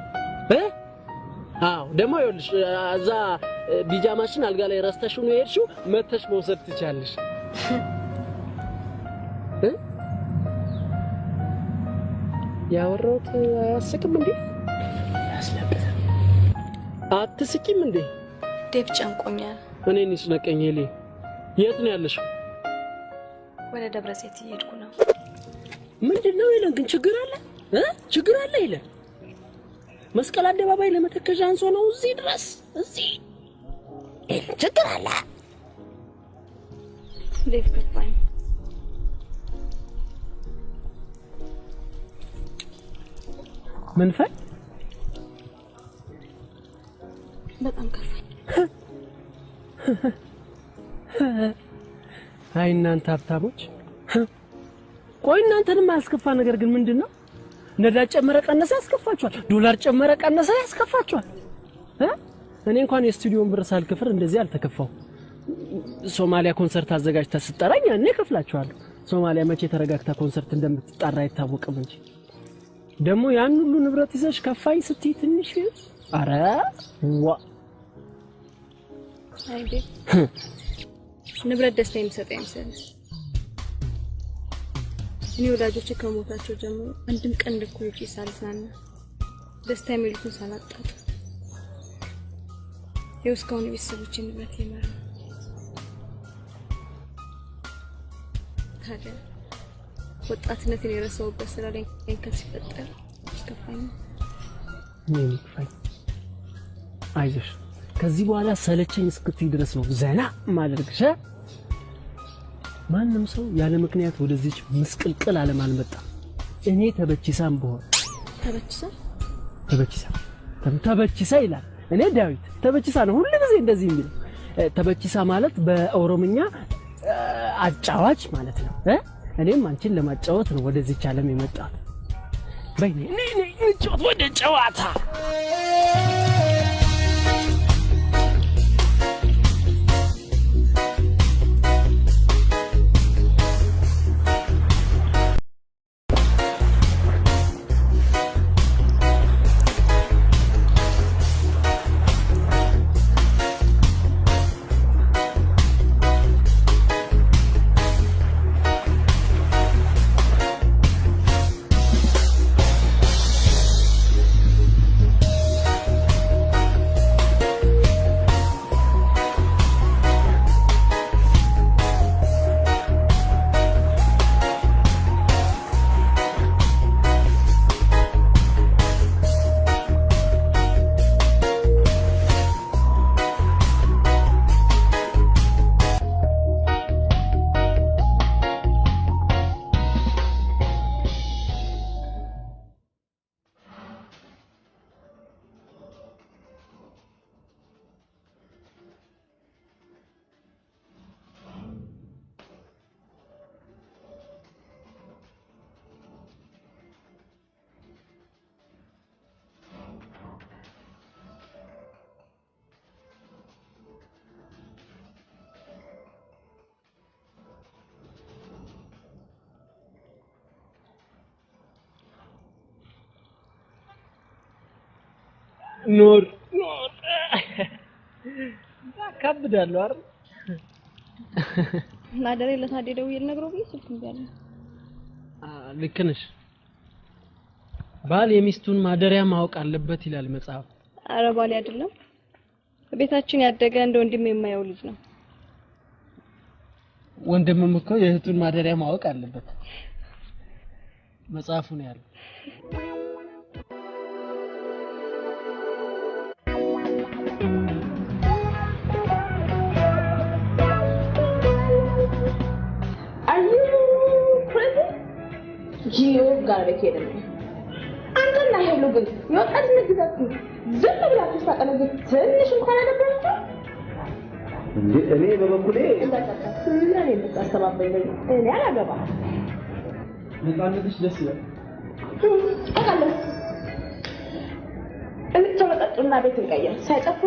አዎ ደግሞ ይኸውልሽ እዛ ቢጃማሽን አልጋ ላይ ረስተሽው ነው የሄድሽው፣ መተሽ መውሰድ ትቻለሽ። ያወራሁት አያስቅም እንዴ? ያስለብት አትስቂም እንዴ? ዴቭ ጨንቆኛል። እኔን ይስነቀኝ። ሄሊ የት ነው ያለሽው? ወደ ደብረ ዘይት እየሄድኩ ነው። ምንድነው ይለን ግን ችግር አለ? ችግር አለ ይለን? መስቀል አደባባይ ለመተከዣ አንሶ ነው እዚህ ድረስ እዚህ ችግር አለ? ዴቭ ከፋኝ። ምን ፈል በጣም ከፋኝ። አይ እናንተ ሀብታሞች፣ ቆይ እናንተንም አያስከፋ ነገር ግን ምንድነው? ነዳጅ ጨመረ ቀነሰ ያስከፋችኋል፣ ዶላር ጨመረ ቀነሰ ያስከፋችኋል። እኔ እንኳን የስቱዲዮን ብር ሳልከፍል እንደዚህ አልተከፋው። ሶማሊያ ኮንሰርት አዘጋጅታ ስጠራኝ እኔ ከፍላችኋለሁ። ሶማሊያ መቼ ተረጋግታ ኮንሰርት እንደምትጠራ አይታወቅም እንጂ ደግሞ ያን ሁሉ ንብረት ይዘሽ ከፋይ ስትይ ትንሽ አረ ዋ አይዴ ንብረት ደስታ የሚሰጥ አይመስልሽ? እኔ ወዳጆቼ ከሞታቸው ጀምሮ አንድም ቀን ልኩልጪ ሳልዝናና ደስታ የሚሉትን ሳላጣጥ የውስካውን ቤተሰቦቼን ንብረት ይመራ ታዲያ ወጣትነትን የረሳሁበት ስራ ላይ ሲፈጠር ከፋኝ። ምን ከፋኝ? አይዞሽ ከዚህ በኋላ ሰለቸኝ እስክትይ ድረስ ነው ዘና ማድረግሽ። ማንም ሰው ያለ ምክንያት ወደዚህ ምስቅልቅል ዓለም አልመጣም። እኔ ተበቺሳም በሆነ ተበቺሳ ይላል። እኔ ዳዊት ተበቺሳ ነው ሁሉ ጊዜ እንደዚህ የሚል። ተበቺሳ ማለት በኦሮምኛ አጫዋች ማለት ነው። እኔም አንቺን ለማጫወት ነው ወደዚህ ዓለም የመጣሁት። በይኔ እንጫወት ወደ ጨዋታ። ኖር ካብዳለሁ አይደል? ማደሬ ለታዴ ደውዬ ልነግረው ብዬ ስልክ ይያለ። ልክ ነሽ። ባል የሚስቱን ማደሪያ ማወቅ አለበት ይላል መጽሐፍ። ኧረ ባል አይደለም ቤታችን ያደገ እንደ ወንድም የማየው ልጅ ነው። ወንድምም እኮ የእህቱን ማደሪያ ማወቅ አለበት መጽሐፉ ነው ያለው። Are you crazy? ጂዮ ጋር በከደም አንተና ሄሉ ግን የወጣትነት ግዛችሁ ዝም ብላችሁ ታቀነገ ትንሽ እንኳን አለባችሁ እንዴ እኔ በበኩሌ ለኔ የምታስተባበኝ እኔ አላገባም ነፃነትሽ ደስ ይላል አቃለሁ እንት ተመጣጣና ቤት እንቀየር ሳይጠፉ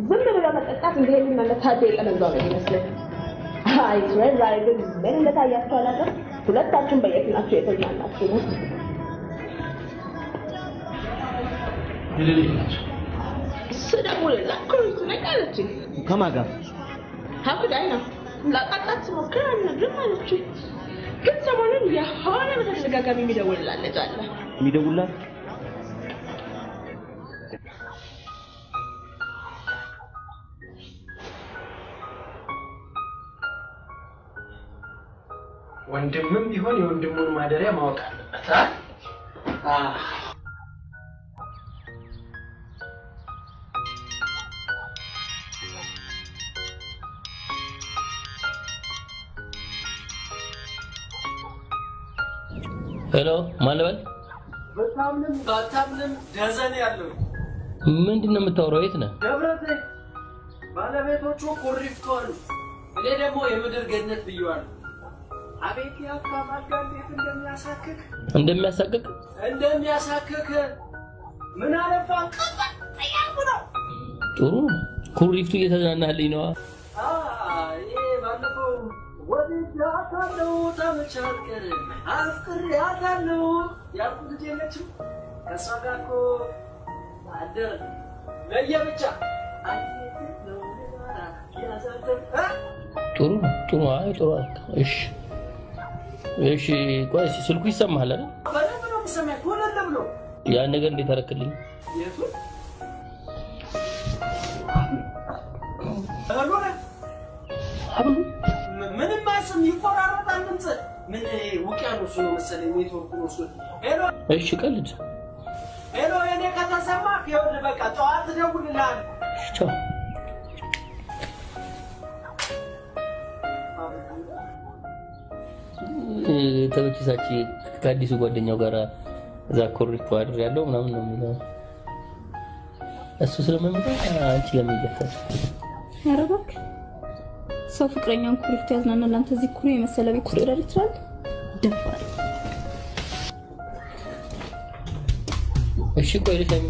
ዝም ብለው መጠጣት እንደሄድና ለታዴ ቀነዛው ነው ይመስላል አይ ዛሬ ግን ምን እንደታያችሁ አላውቅም ሁለታችሁም በየፊናችሁ የተዝናናችሁ ነው ስደውልላ ኩሪቱ ነቃለች ከማጋ ሀብዳይና ላጣጣት ሞክራ ነበር ማለት ግን ሰሞኑን የሆነ በተደጋጋሚ የሚደውልላለች አለ የሚደውልላት ወንድምም ቢሆን የወንድሙን ማደሪያ ማወቅ አለበት ሄሎ ማለበል ባታምንም ደዘን ያለው ምንድነው የምታወራው የት ነህ ደብረቴ ባለቤቶቹ ኩሪፍቱ አሉ እኔ ደግሞ የምድር ገነት ብየዋለሁ አቤት ያካማጋ እንዴት እንደሚያሳክክ ምን አለፋ ቀጣያው ነው ጥሩ ኩሪፍቱ እየተዝናናልኝ ነው ይሄ ባለፈው ወዲያታለው ተመቻርከር አፍቅሬያታለሁ ያልኩት ልጅ የለችም ከሷ ጋር እኮ አደር ለየብቻ ጥሩ አይ ጥሩ እሺ እሺ ቆይ ስልኩ ይሰማሃል አይደል በደንብ ነው የሚሰማኝ ወለለ ብሎ ያን ነገር እንዴት አረክልኝ የቱ ምንም ማስም ይቆራረጣል ድምጽ ምን ውቅያኖስ ነው መሰለኝ ኔትወርክ ነው እሱ ሄሎ እሺ ቀልድ ሄሎ እኔ ከተሰማክ ይኸውልህ በቃ ጠዋት እደውልልሃለሁ ቻው ተበችሳች ከአዲሱ ጓደኛው ጋር እዛ ኮሪፍቱ አድር ያለው ምናምን ነው የሚለው እሱ ስለማመጣ አንቺ ለሚገታሽ ያረጋክ ሰው ፍቅረኛውን ኩሪፍቱ ያዝናናል አንተ እዚህ ኩሪ የመሰለ ቤት ትደር ይችላል ደፋር እሺ ቆይ ልሽኝ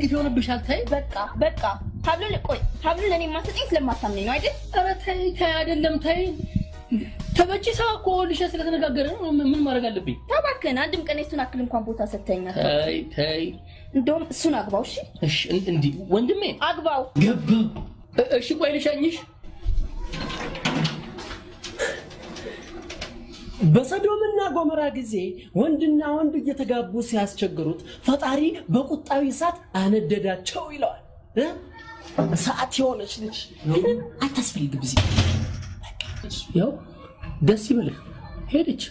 ግፊውንብሻል ታይ በቃ ሀብሉን ቆይ ሀብሉን ለኔ ማሰጠኝ ስለማታምነኝ ነው አይደል ኧረ ታይ አይደለም ታይ ተበቺሳ እኮ ልሽ ስለተነጋገረ ምን ማድረግ አለብኝ ታባከና አንድም ቀን እሱን አክል እንኳን ቦታ ሰተኛል ታይ እንደውም እሱን አግባው እሺ እንዴ ወንድሜ አግባው ገባ እሺ ቆይ ልሻኝሽ በሰዶምና ጎመራ ጊዜ ወንድና ወንድ እየተጋቡ ሲያስቸግሩት ፈጣሪ በቁጣው እሳት አነደዳቸው ይለዋል ሰዓት የሆነች ልጅ አታስፈልግም እዚህ ያው ደስ ይበልህ ሄደች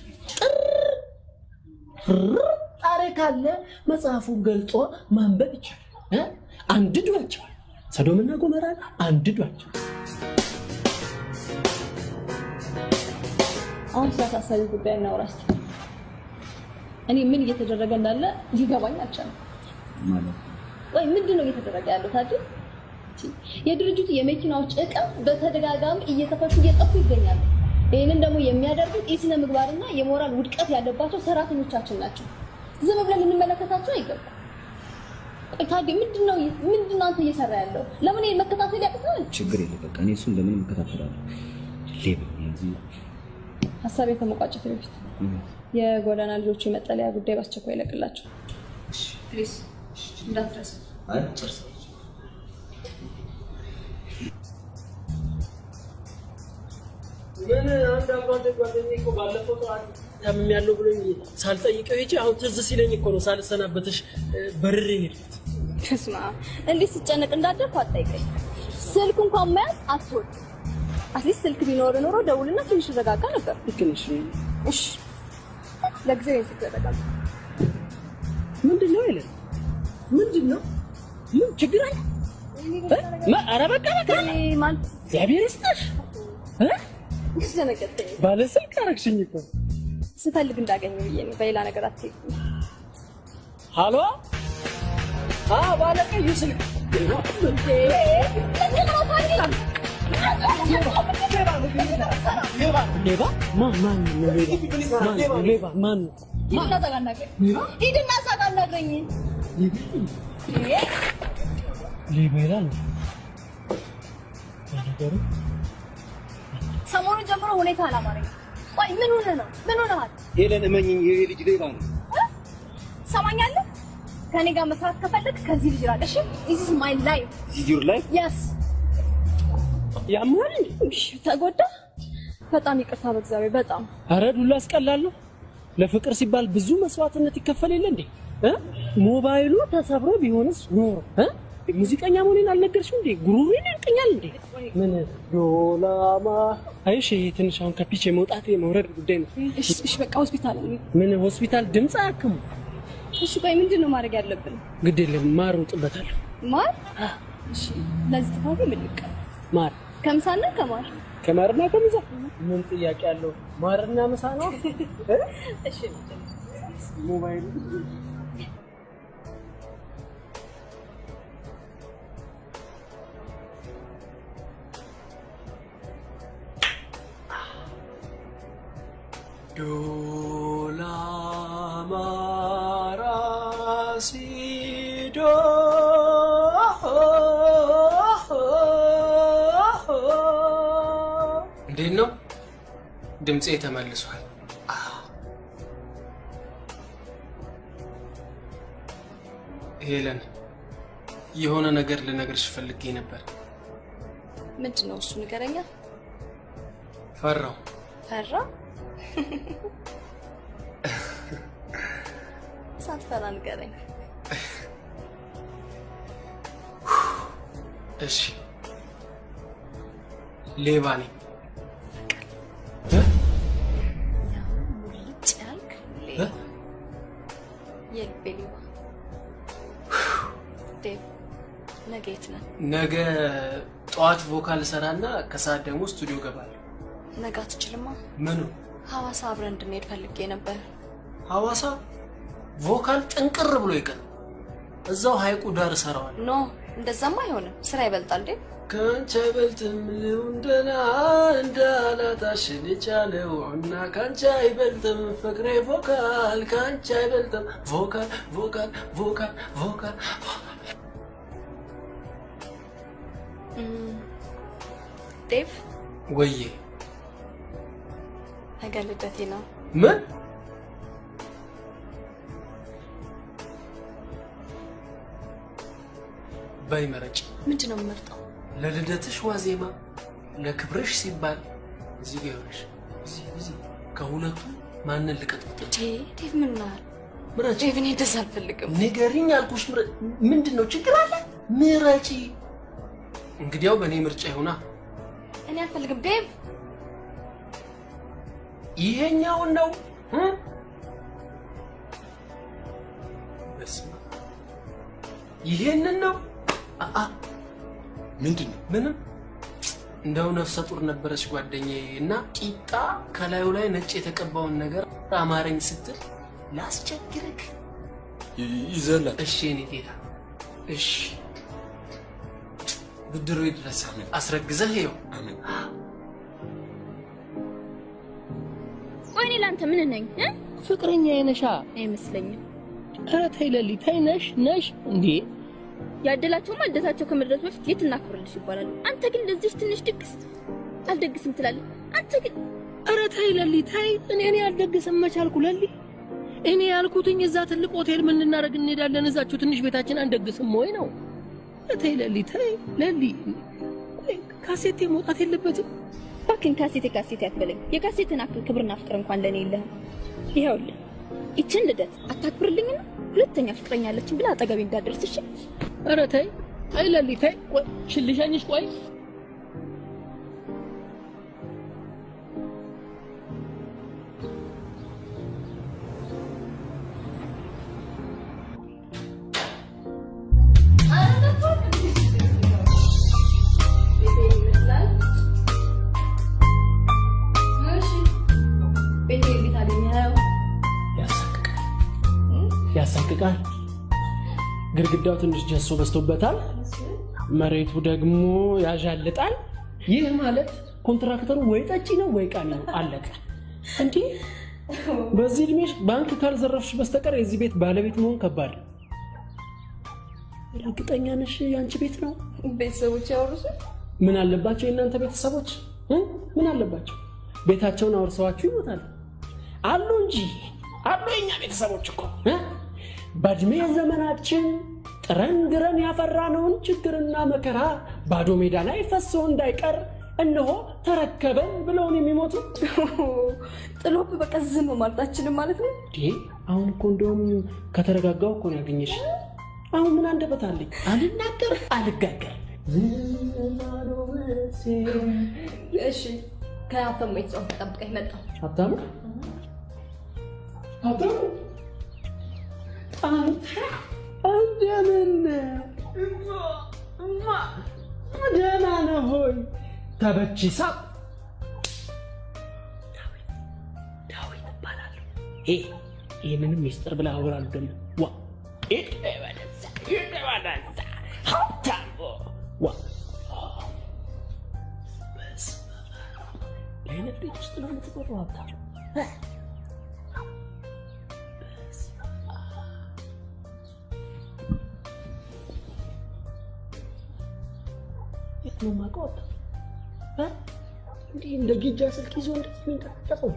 ጣሬ ካለ መጽሐፉን ገልጦ ማንበብ ይቻላል አንድዷቸው ሰዶምና ጎመራን አንድዷቸው አሁን ስለሳሳቢ ጉዳይ እናውራስ። እኔ ምን እየተደረገ እንዳለ ሊገባኝ አልቻለም ማለት ወይ ምንድነው እየተደረገ ያለው ታዲያ? የድርጅቱ የመኪናዎች ዕቃ በተደጋጋሚ እየተፈቱ እየጠፉ ይገኛሉ። ይሄንን ደግሞ የሚያደርጉት የስነ ምግባርና የሞራል ውድቀት ያለባቸው ሰራተኞቻችን ናቸው። ዝም ብለን እንመለከታቸው አይገባም። ቆይ ታዲያ ምንድነው አንተ እየሰራ ያለው? ለምን ይሄን መከታተል ያቅታል? ችግር የለም በቃ እኔ እሱን ለምን እከታተላለሁ? ሌባ እንጂ ሐሳቤ ከመቋጨት በፊት የጎዳና ልጆች የመጠለያ ጉዳይ ባስቸኳይ ይለቅላቸው። እሺ ፕሊዝ እንዳትረሳ። አይ ጨርሰው። ምን አንድ አባቴ ጓደኛዬ እኮ ባለፈው ሰዓት ታምም ያለው ብሎኝ ሳልጠይቀው ሄጄ አሁን ትዝ ሲለኝ እኮ ነው ሳልሰናበትሽ በርሬ ሄድኩት። ተስማ እንዴት ሲጨነቅ እንዳደርኩ አትጠይቀኝ። ስልክ እንኳን መያዝ አትወድ። አትሊስት ስልክ ቢኖር ኖሮ ደውልና ትንሽ ረጋጋ ነበር። ትንሽ እሺ ለጊዜው ይዘጋጋል። ምንድነው ይለ ምንድነው? ምን ችግር አለ? ኧረ በቃ ማለት እግዚአብሔር ይስጥሽ። ተነቀጠኝ ባለ ስልክ አደረግሽኝ እኮ ስፈልግ እንዳገኘው ብዬ ነው። በሌላ ነገር አትይኝ። ሃሎ ባለ ቀዩ ስልክ ሌባ ማን ሂድና ሳቃናግረኝ ሌባ ይላል። ሰሞኑን ጀምሮ ሁኔታ አላማረኝ። ቆይ ምን ሆነ ነው? ምን ሆነሃል? ሄለን እመኝኝ፣ ይሄ ልጅ ሌባ ነው። ሰማኛለህ? ከኔ ጋር መስራት ከፈለክ ከዚህ ልጅ ራቅ። እሺ this is my life. This is your life? Yes. ያማል ተጎዳ። በጣም ይቅርታ በእግዚአብሔር በጣም። ኧረ ዱላ አስቀላለሁ። ለፍቅር ሲባል ብዙ መስዋዕትነት ይከፈል የለ እንዴ? ሞባይሉ ተሰብሮ ቢሆንስ ኖሮ ሙዚቀኛ መሆኔን አልነገርሽም እንዴ? ጉሩሬን ያንቀኛል እንዴ? ምን ዶላማ አይሽ ትንሽ አሁን ከፒቼ መውጣት የመውረድ ጉዳይ ነው። እሺ በቃ ሆስፒታል ነው። ምን ሆስፒታል ድምጽ አያክሙ። እሺ ቆይ ምንድነው ማድረግ ያለብን? ግድ የለም ማር ውጥበታለሁ። ማር? እሺ ለዚህ ጥፋቴ ምን ልቀር? ማር ከምሳና ከማር ከማርና ከምሳ ምን ጥያቄ አለው? ማርና ምሳ ነው። እሺ ሞባይሉ ዶላ ማራሲዶ እንዴት ነው? ድምጼ ተመልሷል። ሄለን የሆነ ነገር ልነግርሽ ፈልጌ ነበር። ምንድነው እሱ? ንገረኛ። ፈራው። ፈራ? ሳትፈራ ንገረኝ። እሺ ሌባ ነኝ። ሙልጭ ያልክ ሌባ። የልቤ ሌባ። ዴቭ ነገ የት ነህ? ነገ ጠዋት ቮካል ሰራና ከሰዓት ደግሞ ስቱዲዮ ገባለሁ። ነገ አትችልማ? ምኑ? ሐዋሳ አብረን እንድንሄድ ፈልጌ ነበር። ሐዋሳ ቮካል ጥንቅር ብሎ ይቀር እዛው ሐይቁ ዳር ሰራዋል። ኖ እንደዛማ አይሆንም። ስራ ይበልጣል እንዴ? ካንቺ አይበልጥም ልውንደና እንዳላታሽ ልቻለው እና ካንቺ አይበልጥም ፍቅሬ ቮካል ካንቺ አይበልጥም ቮካል ቮካል ቮካል ቮካል ዴቭ ወዬ ነገ ልደቴ ነው። ምን? በይ መረጭ። ምንድነው የምመርጠው? ለልደትሽ ዋዜማ ለክብርሽ ሲባል እዚህ ጋር ይሆንሽ እዚህ ከሁለቱ ማንን ልቀጥቅጥ? ዴቭ ምን ነው? ምረጪ። ዴቭ እኔ እንደዛ አልፈልግም። ንገሪኝ አልኩሽ። ምንድነው ችግር አለ? ምረጪ። እንግዲያው በእኔ ምርጫ ይሁና። እኔ አልፈልግም ዴቭ። ይሄኛውን ነው። በስመ አብ ይሄንን ነው። ምንድነው? ምንም እንደው ነፍሰ ጡር ነበረች ጓደኛዬ እና ቂጣ ከላዩ ላይ ነጭ የተቀባውን ነገር አማረኝ ስትል ላስቸግርክ ይዘላ እሺ እኔ ጌታ እሺ ብድሩ ይድረስ አስረግዘህ ይው አሜን ወይኔ ላንተ ምን ነኝ ፍቅረኛ የነሻ አይመስለኝም ኧረ ተይ ለሊ ተይ ነሽ እንዴ ያደላቸው ማደታቸው ከመድረስ በፊት የት እናክብርልሽ ይባላል አንተ ግን ለዚህ ትንሽ ድግስ አልደግስም ትላለህ አንተ ግን ኧረ ተይ ለሊ ተይ እኔ አልደግስም መቻልኩ ለሊ እኔ ያልኩትኝ እዛ ትልቅ ሆቴል ምን እናደርግ እንሄዳለን እዛችሁ ትንሽ ቤታችን አንደግስም ወይ ነው ተይ ለሊ ካሴቴ መውጣት የለበትም ባክን ካሴቴ ያትበለኝ የካሴቴን አክል ክብርና ፍቅር እንኳን ለኔ የለህም ይሄውልህ ይችን ልደት አታክብርልኝና ሁለተኛ ፍቅረኛ አለችኝ ብላ አጠገቤ እንዳደርስ እሺ ኧረ ተይ ለሊ ተይ ቆይ ሽልሻኝሽ ቆይ ያሳቅቃል ግድግዳው ትንሽ ጀሶ በስቶበታል መሬቱ ደግሞ ያዣልጣል ይህ ማለት ኮንትራክተሩ ወይ ጠጪ ነው ወይ ቃሚ ነው አለቀ እንዴ በዚህ እድሜሽ ባንክ ካልዘረፍሽ በስተቀር የዚህ ቤት ባለቤት መሆን ከባድ እርግጠኛ ነሽ ያንቺ ቤት ነው ቤተሰቦች ያወርሱ ምን አለባቸው የእናንተ ቤተሰቦች ምን አለባቸው ቤታቸውን አወርሰዋችሁ ይሞታል አሉ እንጂ አሉ የኛ ቤተሰቦች እኮ በእድሜ ዘመናችን ጥረን ያፈራነውን ችግርና መከራ ባዶ ሜዳ ላይ ፈሶ እንዳይቀር እነሆ ተረከበን ብለውን የሚሞቱ ጥሎብ በቃ ዝም ማለታችንም ማለት ነው እንዴ አሁን እኮ እንደውም ከተረጋጋው እኮ ነው ያገኘሽ አሁን ምን አንደበታለኝ አልናገር አልጋገር እሺ ከሀብታሙ ቤተሰብ ተጠብቀኝ መጣ ሀብታሙ እንደምን ደህና ነህ ሆይ ተበችሳ ዳዊት እባላለሁ ይህንንም ሚስጥር ብለህ አወራሉ ደግሞ ዋ ሀብታሙ ዋ በአይነት ቤት ውስጥ ነው የምትቆረው ሀብታሙ ነው ማቆጥ እንዴ እንደ ጊጃ ስልክ ይዞ እንደዚህ የሚንቀሳቀሰው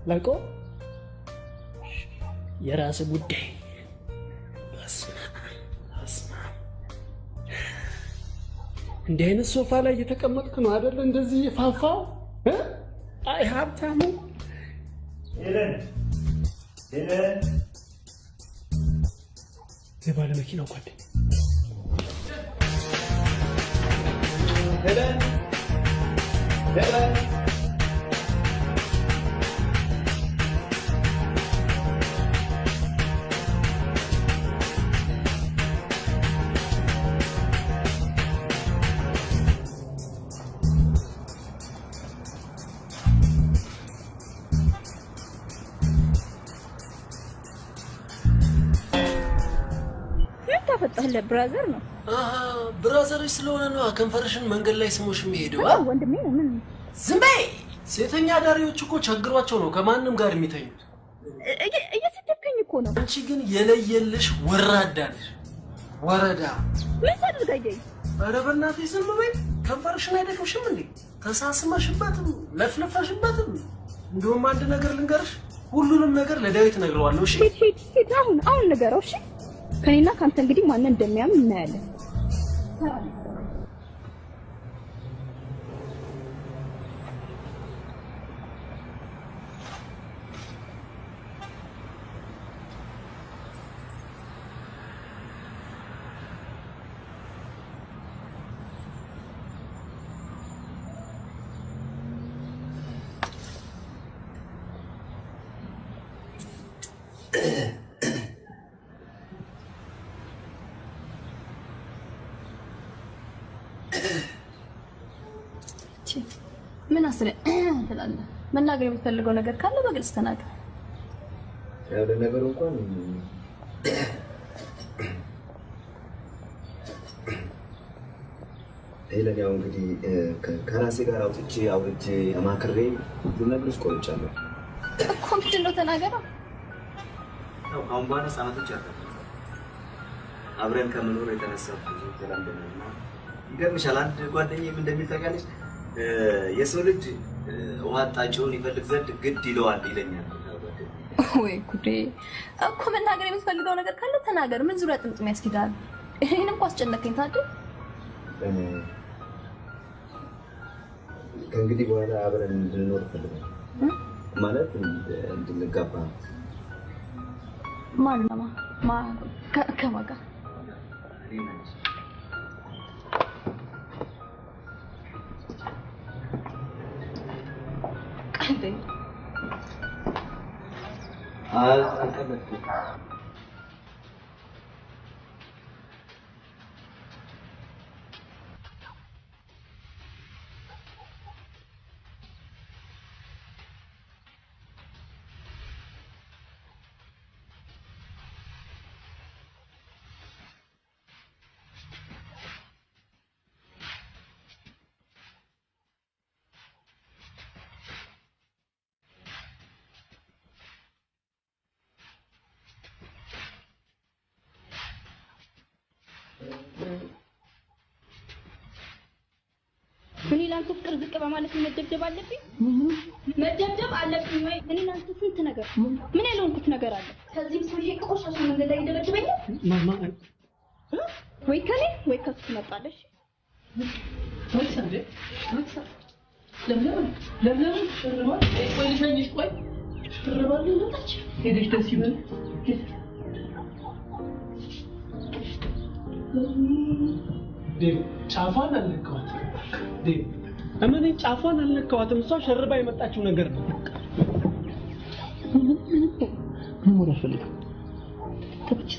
ላቆ የራስ ጉዳይ አስማ እንደ አይነት ሶፋ ላይ እየተቀመጥክ ነው አይደል እንደዚህ ፋፋው አይ ሀብታሙ ሄለን የባለ መኪናው ጓደኛ Helen. ተፈጠለ ብራዘር ነው ብራዘርሽ ስለሆነ ነው ከንፈርሽን መንገድ ላይ ስሞሽ የሚሄደው ወንድሜ ምን ዝም በይ ሴተኛ ዳሪዎች እኮ ቸግሯቸው ነው ከማንም ጋር የሚተኙት እየሰደብከኝ እኮ ነው አንቺ ግን የለየልሽ ወራዳ ነሽ ወረዳ ምን ታደርጋለህ ኧረ በእናትሽ ዝም በይ ከንፈርሽን አይደክምሽም እንዴ ተሳስመሽበትም ለፍለፈሽበትም እንደውም አንድ ነገር ልንገርሽ ሁሉንም ነገር ለዳዊት ነግረዋለሁ እሺ ሂድ አሁን ንገረው እሺ ከኔና ካንተ እንግዲህ ማን እንደሚያምን እናያለን ምን አስለ ትላለህ? መናገር የምትፈልገው ነገር ካለ በግልጽ ተናገር። ያለ ነገር እንኳን ሄለን ያው እንግዲህ ከራሴ ጋር አውርቼ አማክሬ ሁሉ ነገር ቆርጫለሁ እኮ። ምንድን ነው ተናገረው። አሁን በኋላ ሰዓቶች አለ አብረን ከመኖር የተነሳ ብዙ ተላምደናልና ይገርምሻል። አንድ ጓደኛዬ ምን እንደሚል ታውቂያለሽ? የሰው ልጅ ውሃ አጣጭውን ይፈልግ ዘንድ ግድ ይለዋል ይለኛል። ወይ ጉዴ! እኮ መናገር የምትፈልገው ነገር ካለ ተናገር። ምን ዙሪያ ጥምጥም ያስኪዳል? ይሄን እንኳን አስጨነቀኝ ታዲያ። ከእንግዲህ በኋላ አብረን እንድንኖር እፈልጋለሁ። ማለት እንድንጋባ። ማንማ ከማን ጋር? እኔ ላንተ ፍቅር ዝቅ በማለት መደብደብ አለብኝ? መደብደብ አለብኝ ወይ? እኔ ላንተ ስንት ነገር ምን ያለውንኩት ነገር አለ? ከዚህ ሰውዬ ቆሻሻ መንገድ ላይ ይደበድበኛል? ማማ ወይ ከኔ ወይ ከሱ ትመጣለሽ። ወይ ሰንዴ ለምን ሽርማ ወይ ልሸኝሽ። ቆይ ሽርማ ልንታች ሄደሽ ደስ ይበል። ጫፏን አልነካዋትም። እመኔ ጫፏን አልነካዋትም። እሷ ሸርባ የመጣችው ነገር ነው። ምን ወደ ፈልግ ተብች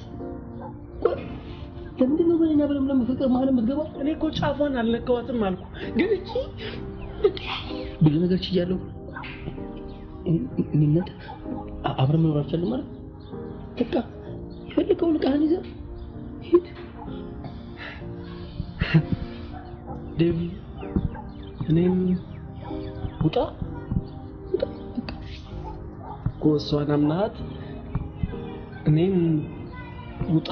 ለምንድን ነው በእኔና በለምለም ፍቅር መሀል የምትገባው? እኔ እኮ ጫፏን አልነካዋትም አልኩ። ግን እቺ ብዙ ነገር ችያለሁ። እኔነት አብረን መኖር አልቻልንም ማለት በቃ የፈለከውን ዕቃህን ይዘህ ሂድ። ዴቭ እኔም ውጣ እኮ እሷን አምናት እኔም ውጣ።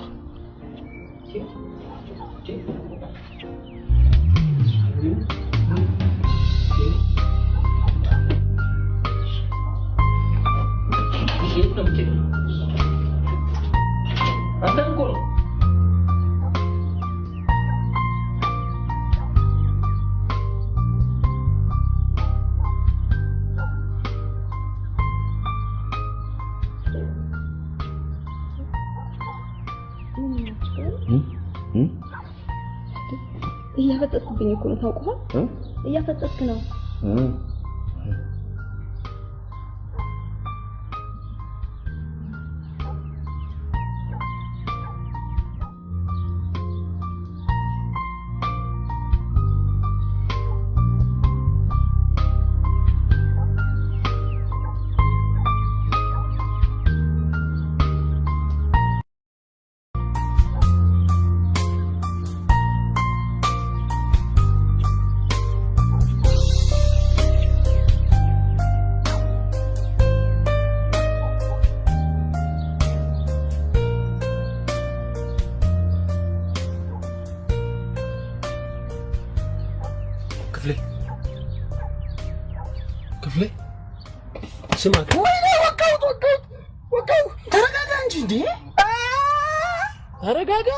እያፈጠጥክብኝ እኮ ነው ታውቀዋል? እያፈጠጥክ ነው። ክፍሌ ስማ፣ ወቃው ተረጋጋ እንጂ እንዴ! ተረጋጋ።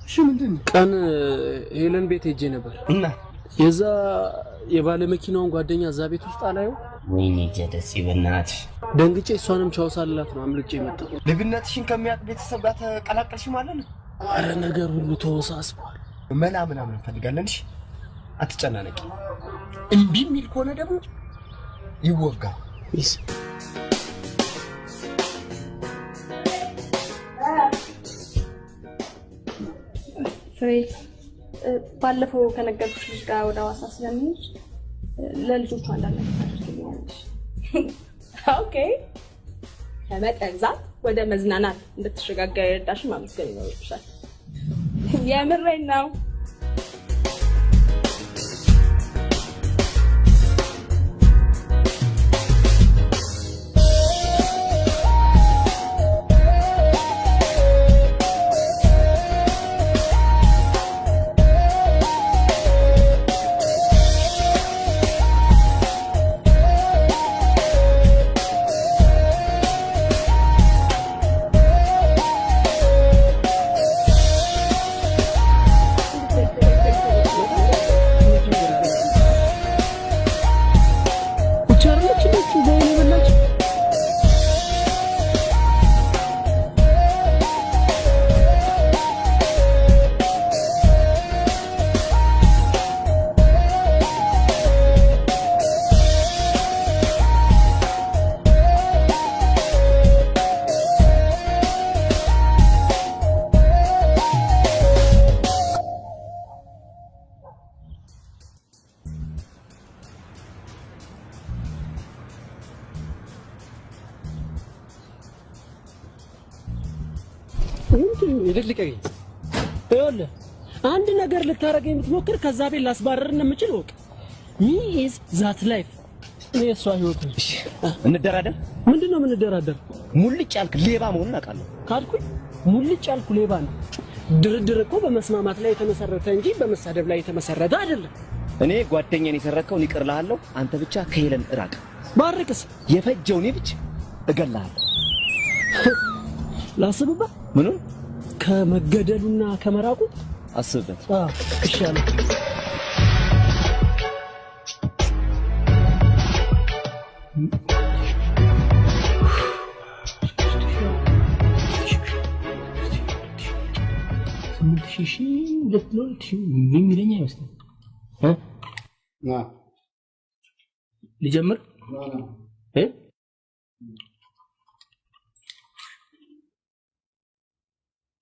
እሺ ምንድን ነው? ቀን ሄለን ቤት ሄጄ ነበር እና የዛ የባለ መኪናውን ጓደኛ እዛ ቤት ውስጥ አላየው። ወይኔ ጀደስ ይበናት ደንግጬ እሷንም ቻው ሳልላት ነው አምልጬ መጣሁ። ልግነትሽን ከሚያውቅ ቤተሰብ ጋር ተቀላቀልሽ ማለት ነው? አረ ነገር ሁሉ ተወሳስቧል። መላ ምናምን እንፈልጋለን። እሺ አትጨናነቂ። እምቢ የሚል ከሆነ ደግሞ ይወጋል። ይስ ፍሬ ባለፈው ከነገርኩሽ ልጅ ጋር ወደ ሐዋሳ ስለምንሄድ ለልጆቹ አንዳንድ ነገር ታደርግልኛለሽ። ኦኬ። ከመጠንዛት ወደ መዝናናት እንድትሸጋገር የረዳሽ ማመስገን ይኖርብሻል። የምሬን ነው። ይልልቀኝ ይኸውልህ አንድ ነገር ልታረገኝ የምትሞክር ከዛ ቤት ላስባረር እንደምችል ወቅ ሚዝ ዛት ላይፍ እኔ እሷ ህይወት ነሽ። እንደራደር። ምንድነው የምንደራደር? ሙልጭ ያልክ ሌባ መሆኑን አውቃለሁ። ካልኩኝ ሙልጭ ያልኩ ሌባ ነው። ድርድር እኮ በመስማማት ላይ የተመሰረተ እንጂ በመሳደብ ላይ የተመሰረተ አይደለም። እኔ ጓደኛዬን የሰረከውን ይቅር እልሃለሁ። አንተ ብቻ ከሄለን እራቅ። ባርክስ የፈጀውን ይብጭ እገልሃለሁ። ላስብበት። ምኑን? ከመገደሉና ከመራቁ አስብበት። ይሻላል። ልጀምር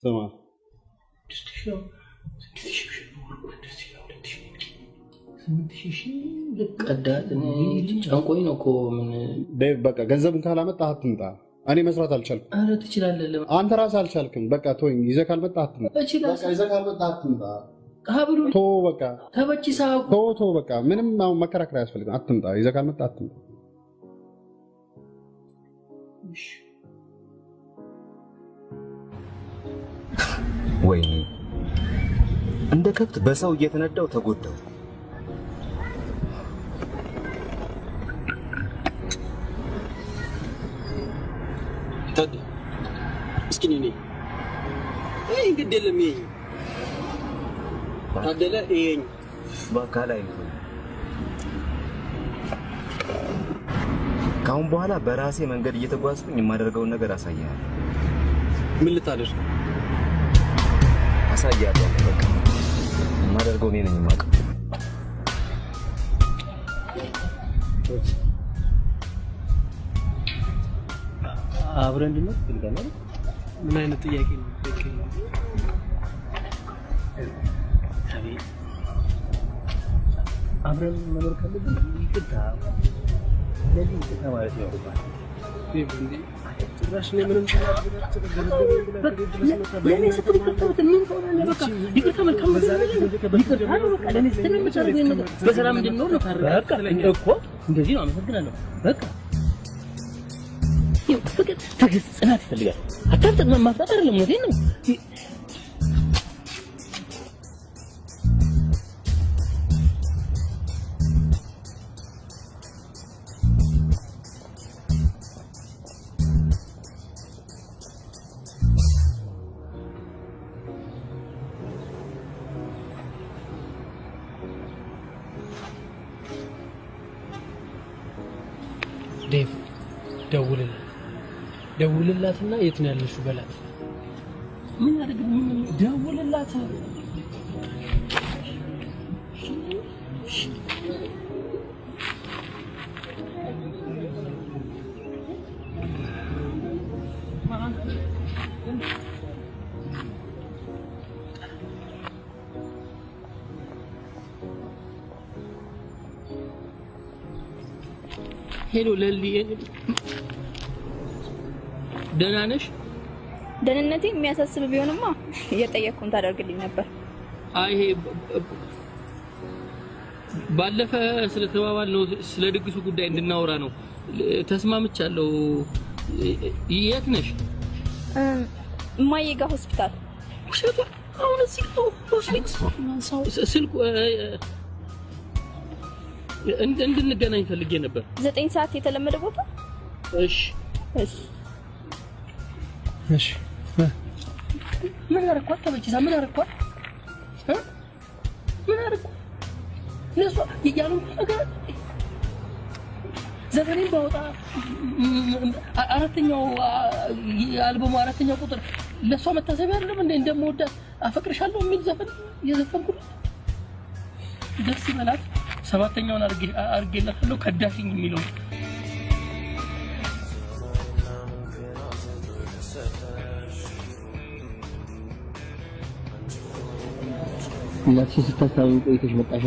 ተማም ቀዳት እኔ ጫንቆኝ ነው እኮ ምን ዴቭ በቃ ገንዘቡን ካላመጣህ አትምጣ። እኔ መስራት አልቻልኩም። ኧረ ትችላለህ። አንተ ራስህ አልቻልክም። በቃ ተወኝ። ይዘህ ካልመጣህ አትምጣ። በቃ ይዘህ ካልመጣህ አትምጣ። ሀብሉ ቶ በቃ ተበቺሳ ቶ በቃ ምንም አሁን መከራከር አያስፈልግም። አትምጣ። ይዘህ ካልመጣህ አትምጣ። ወይኔ እንደ ከብት በሰው እየተነዳው ተጎዳው። ታዲ እስኪ ነኝ እንግዲህ የለም ይሄ ታደለ ይሄኝ በአካል አይቶ ካሁን በኋላ በራሴ መንገድ እየተጓዝኩኝ የማደርገውን ነገር አሳያለሁ። ምን ልታደርግ? አሳያለሁ። በቃ የማደርገው እኔ ነኝ የማውቀው። አብረን እንድንኖር ትፈልጋለህ? ምን አይነት ጥያቄ ነው? አብረን መኖር ካለብን ይቅርታ ለዚህ ይቅርታ ማለት ነው። ጭራሽ ነው ምንም በሰላም እንድንኖር ነው። እኮ እንደዚህ ነው። አመሰግናለሁ። በቃ ፍቅር ትዕግስት፣ ጽናት ይፈልጋል። አታፍጥጥ። ማፍጠጥ አይደለም። እውነቴን ነው። ዴቭ ደውልላትና የት ነው ያለሽው በላት። ምን ያደርግ? ደውልላት። ሄሎ ለሊ ደህና ነሽ? ደህንነቴ የሚያሳስብ ቢሆንማ እየጠየቅኩን ታደርግልኝ ነበር። አይ ባለፈ ስለተባባልነው ስለ ድግሱ ጉዳይ እንድናወራ ነው። ተስማምቻለሁ። የት ነሽ? እማዬ ጋር ሆስፒታል። አሁን ስልኩ እንድንገናኝ ፈልጌ ነበር። 9 ሰዓት የተለመደ ቦታ። እሺ እሺ እሺ። ምን አረኳት? ተበጅሳ ምን አረኳት? ምን አረኳት? ለሷ ይያሉ ነገር ዘፈኔን ባወጣ አራተኛው አልበሙ አራተኛው ቁጥር ለሷ መታሰቢያ አይደለም እንዴ? እንደምወዳት አፈቅርሻለሁ የሚል ዘፈን የዘፈንኩት ደስ ይበላት። ሰባተኛውን አርጌላታለሁ ከዳሽኝ የሚለው እናትሽ ስታስታውቂ ቆይተሽ መጣሽ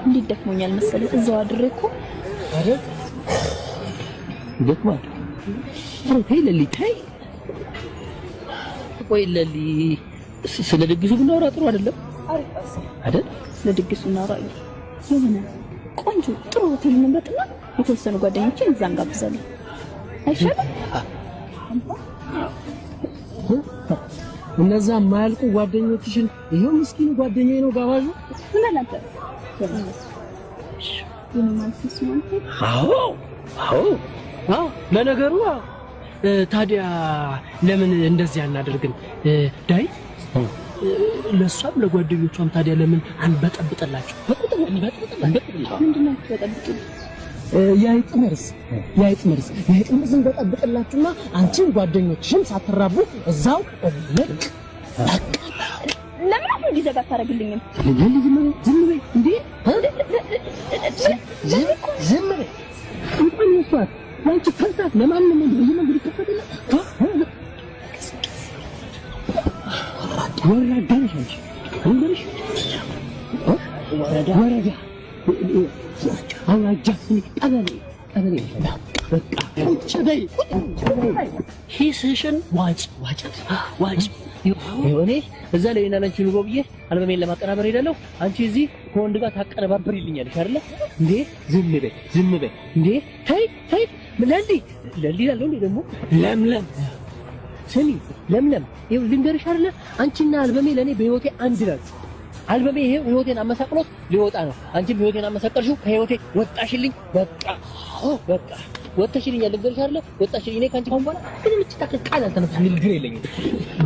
እንዴት ደክሞኛል መሰለህ እዛው አድሬ እኮ አይደል ደክማ አረ ተይ ለሊ ተይ ቆይ ለሊ ስለ ድግሱ ብናወራ ጥሩ አይደለም አይደል ስለ ድግሱ እናወራ የሆነ ቆንጆ ጥሩ ሆቴል እንመርጥና የተወሰኑ ጓደኞችን እዛ እንጋብዛለን አይሻልም? እነዛ ማያልቁ ጓደኞችሽን ይሄው ምስኪኑ ጓደኛዬ ነው ጋባዡ። ምን አላንተ አዎ ለነገሩ ታዲያ ለምን እንደዚህ አናደርግም? ዳዊት ለሷም ለጓደኞቿም ታዲያ ለምን አንበጠብጥላቸው? ምንድነው ተጠብቁ? ያይጥ መርስ እንበጠብጥላችሁና አንቺን ጓደኞችሽም ሳትራቡ እዛው ልቅ ለምን አሁን ዲዘጋ ታረግልኝም? ዝም በይ እንዴ! ዝም በይ እንኳን ነሷት ያንቺ ከንታት ለማንም እንደዚህ ተፈደለ ወራዳ ነሽ አንቺ እንግዲህ ወራዳ አውራጃ ቀበሌ በቃ ቁጭ በይ ሂስሽን ዋጭ ይሆኔ እዛ ላይ እና አንቺ ኑሮ ብዬ አልበሜን ለማቀናበር ሄዳለሁ። አንቺ እዚህ ከወንድ ጋር ታቀነባብሪልኛለሽ አይደለ እንዴ? ዝም በይ እንዴ! ተይ ለሊ ያለው እንዴ ደግሞ ለምለም ስሚ ለምለም ይኸው ልንገርሽ አይደለ አንቺና አልበሜ ለኔ በህይወቴ አንድ ናችሁ። አልበሜ ይሄ ህይወቴን አመሳቅሎት ሊወጣ ነው። አንቺም ህይወቴን አመሳቀልሽው ከህይወቴ ወጣሽልኝ። በቃ ወጣሽልኝ ልንገርሽ አይደለ ወጣሽልኝ። እኔ ካንቺ ጋር ምንም ልትታከል ቃል አልተነፍስ ምን ግን የለኝም።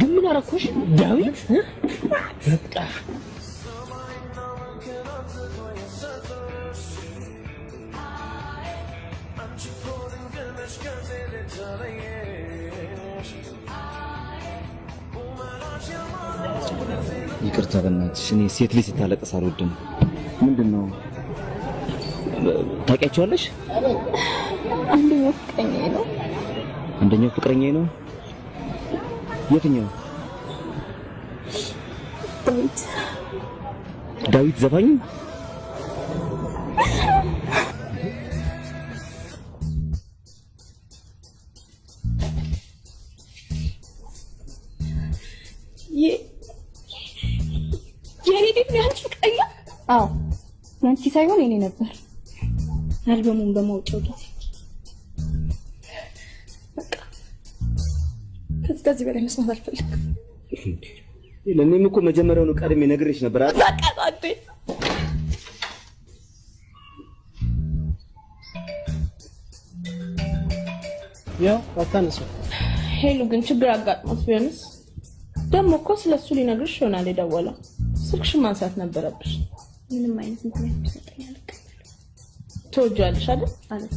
ግን ምን አረኩሽ ዳዊት? በቃ ይቅርታ በእናትሽ እኔ ሴት ልጅ ስታለቅስ አልወድም። ምንድነው ታውቂያቸዋለሽ? አንደኛው ፍቅረኛዬ ነው። የትኛው? ዳዊት ዘፋኝ? አዎ ያንቺ ሳይሆን የኔ ነበር። አልበሙን በማውጣው ጊዜ በቃ ከዚህ በላይ መስማት አልፈልግም። ለኔም እኮ መጀመሪያውኑ ቀድሜ ነግሬሽ ነበር አይደል? በቃ ታዲያ ያው አታነሱ። ሄሉ ግን ችግር አጋጥሞት ቢሆንስ? ደግሞ እኮ ስለሱ ሊነግርሽ ይሆናል የደወለው። ስልክሽን ማንሳት ነበረብሽ። ምንም አይነት ምክንያት ተሰጠኛል። ትወጂዋለሽ አይደል? አለት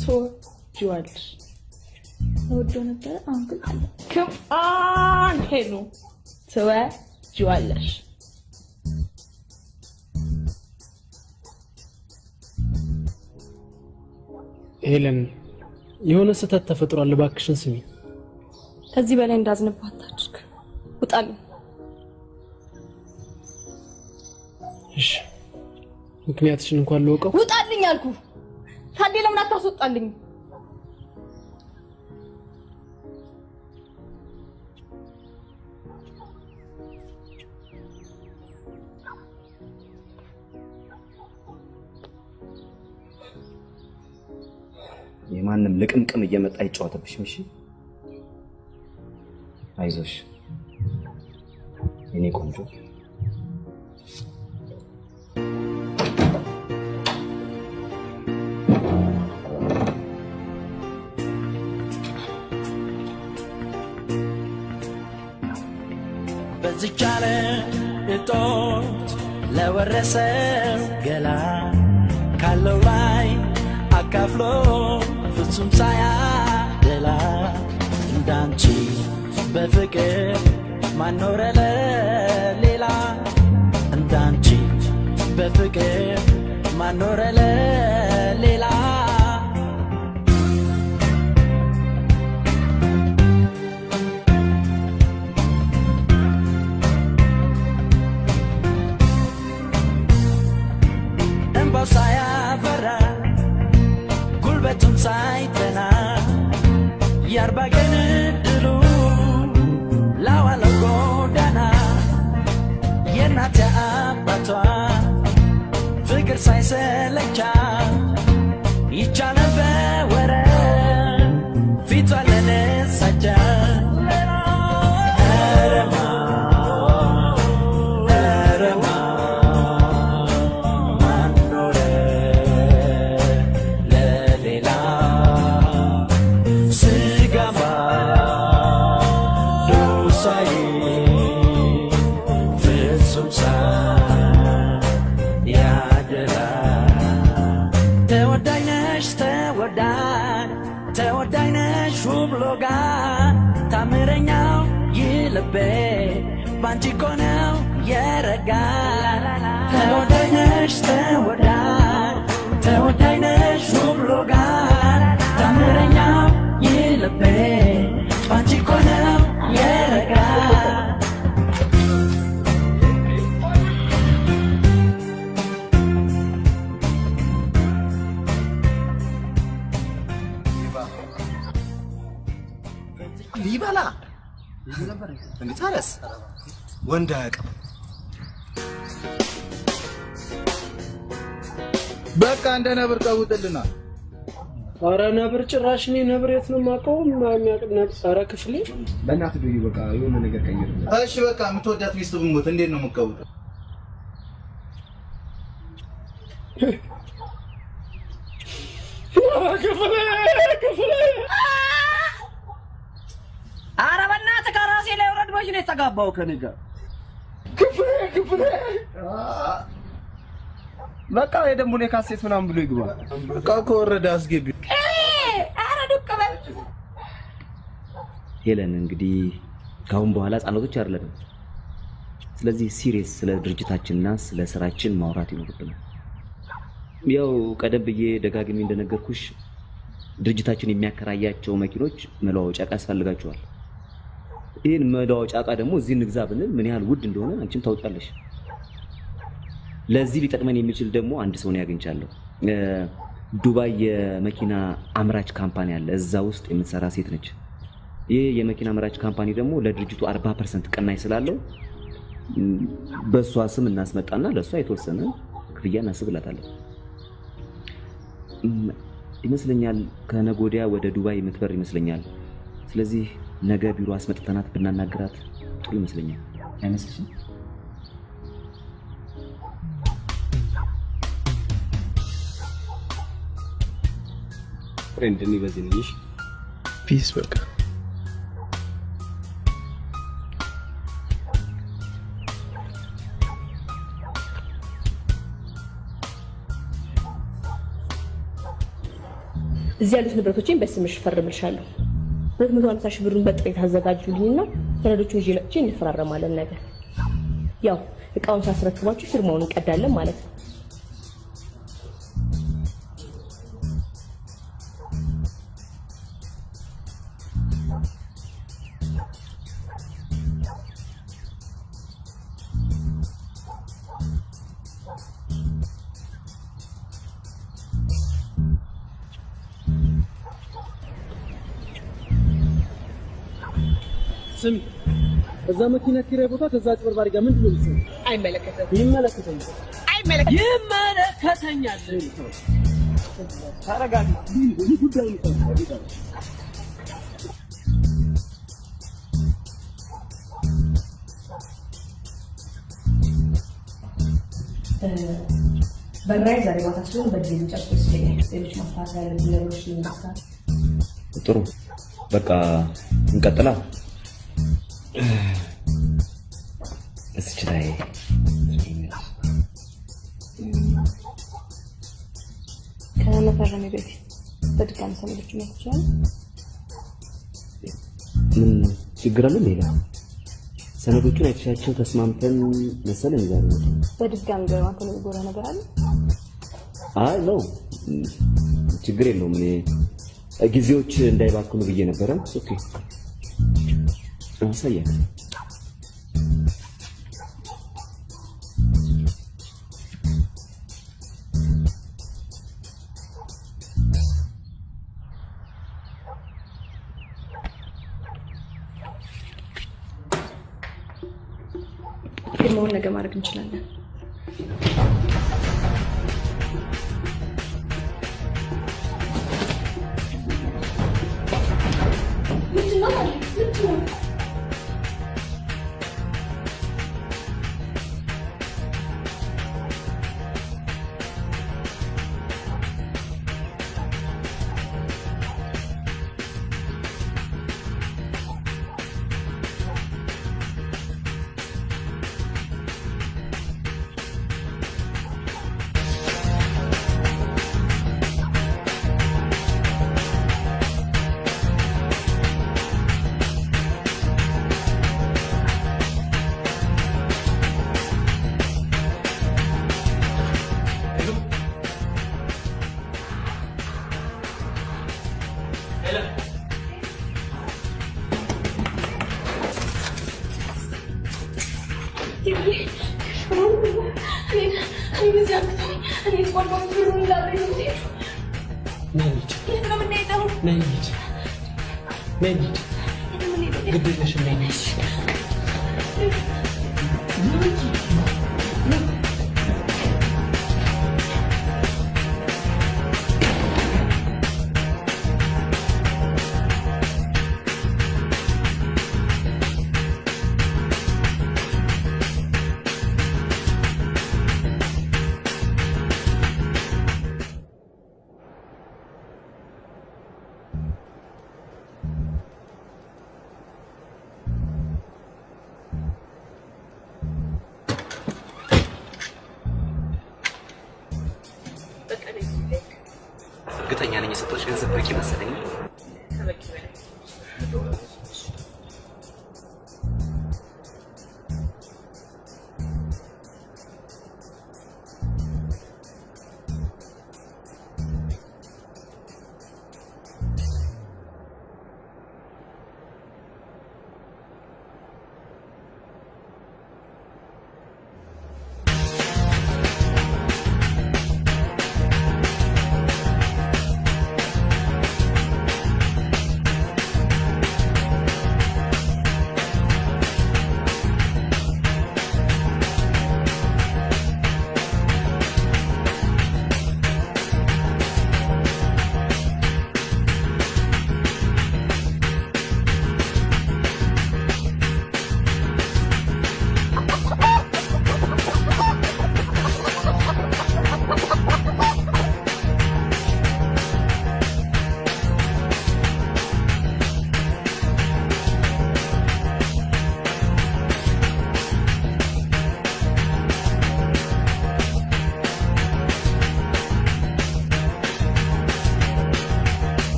ትወጂዋለሽ። ወዶ ነበር አሁን ግን አለ። ከማን ሄሉ ትወጂዋለሽ? ሄለን የሆነ ስህተት ተፈጥሯል። እባክሽን ስሚ። ከዚህ በላይ እንዳዝንባት አድርግ። ውጣልኝ። እሺ ምክንያትሽን እንኳን ልወቀው። ውጣልኝ አልኩ። ታዲያ ለምን አታስወጣልኝ? የማንም ልቅምቅም እየመጣ ይጫወተብሽም። እሺ አይዞሽ የኔ ቆንጆ። በዝቻለ እጦት ለወረሰው ገላ ካለው ላይ አካፍሎ ፍጹም ሳያደላ እንዳንቺ በፍቅር ማኖረ ለሌላ እንዳንቺ በፍቅር ማኖረ ለሌላ እንባው ሳያፈራ ጉልበቱም ሳይተና የአርባ ቀን ድሉ ላዋለው ጎዳና የእናት አባቷ ፍቅር ሳይሰለቻ ይቻለ በወረት ፊቷ ለነሳቻ ተወዳይነሽ ውብሎጋ ታምረኛው ይልቤ ባንቺ እኮ ነው የረጋ ተወዳይነሽ ተወዳይነሽ ውብሎጋ ታምረኛው ይልቤ ባንቺ እኮ ነው የረጋ ሊበላ እንታረስ ወንድ አያውቅም። በቃ እንደ ነብር ቀውጥልና። ኧረ ነብር ጭራሽ እኔ ነብር የት ነው የማውቀው? የሚያውቅ ነብር። ኧረ ክፍሌ በእናትህ ዶይ በቃ የሆነ ነገር ቀይር። እሺ በቃ የምትወዳት ሚስት ብሞት እንዴት ነው የምትቀውጠው? ክፍሌ ኧረ በእናትህ ከራሴ ላይ ውረድ። መች ነው የተጋባው ከእኔ ጋር? ክፍሌ በቃ የደሞ ነው ካሴት ምናምን ብሎ ይግባ። በቃ ከወረደ አስገቢ። ኧረ ዱቅ በል ሄለን። እንግዲህ ካሁን በኋላ ህጻናቶች አይደለንም። ስለዚህ ሲሪየስ ስለ ድርጅታችንና ስለ ስራችን ማውራት ይኖርብናል። ያው ቀደም ብዬ ደጋግሜ እንደነገርኩሽ ድርጅታችን የሚያከራያቸው መኪኖች መለዋወጫ ዕቃ ያስፈልጋቸዋል። ይህን መለዋወጫ ዕቃ ደግሞ እዚህ እንግዛ ብንል ምን ያህል ውድ እንደሆነ አንቺም ታውቂያለሽ። ለዚህ ሊጠቅመን የሚችል ደግሞ አንድ ሰው ነው ያገኝቻለሁ። ዱባይ የመኪና አምራች ካምፓኒ አለ። እዛ ውስጥ የምትሰራ ሴት ነች። ይህ የመኪና አምራች ካምፓኒ ደግሞ ለድርጅቱ 40% ቅናሽ ስላለው በሷ ስም እናስመጣና ለሷ የተወሰነ ክፍያ እናስብላታለን ይመስለኛል። ከነገ ወዲያ ወደ ዱባይ የምትበር ይመስለኛል። ስለዚህ ነገ ቢሮ አስመጥተናት ብናናግራት ጥሩ ይመስለኛል። አይመስልሽም? ፍሬንድ እኔ በዚህ ነኝ። ፒስ በቃ እዚህ ያሉት ንብረቶችን በስምሽ ፈርምልሻለሁ። 250 ሺህ ብሩን በጥሬ ታዘጋጁልኝና ሰነዶቹን ይዤ መጥቼ እንፈራረማለን። ነገር ያው እቃውን ሳስረክባችሁ ፊርማውን እንቀዳለን ማለት ነው። ስሚ እዛ መኪና ኪራይ ቦታ ከዛ አጭበርባሪ ጋር ምንድን ነው የምትሰሪው? ይመለከተኛል። ተረጋጊ። ይህ ጉዳይ ነው። በራይ ዛሬ ማታ ስለሆነ በዚህ ልጨርስ ይችላል። ሌሎች ማስተካከያ ነገሮች ይመስላል። ጥሩ በቃ እንቀጥላ። እስኪ ላይ ከመፈረሜ በፊት በድጋሚ ሰነዶች ነው ይችላል። ምን ችግር አለ? ሌላ ሰነዶቹን አይተሻቸው ተስማምተን መሰለኝ ዛሬ ነው። በድጋሚ ገርማንተ ነው ጎራ ነገር አለ? አይ ነው ችግር የለውም። እኔ ጊዜዎች እንዳይባክኑ ብዬ ነበረ። ኦኬ አሳያት። ፊርማውን ነገ ማድረግ እንችላለን። እርግጠኛ ነኝ የሰጠሁሽ ገንዘብ በቂ መሰለኝ።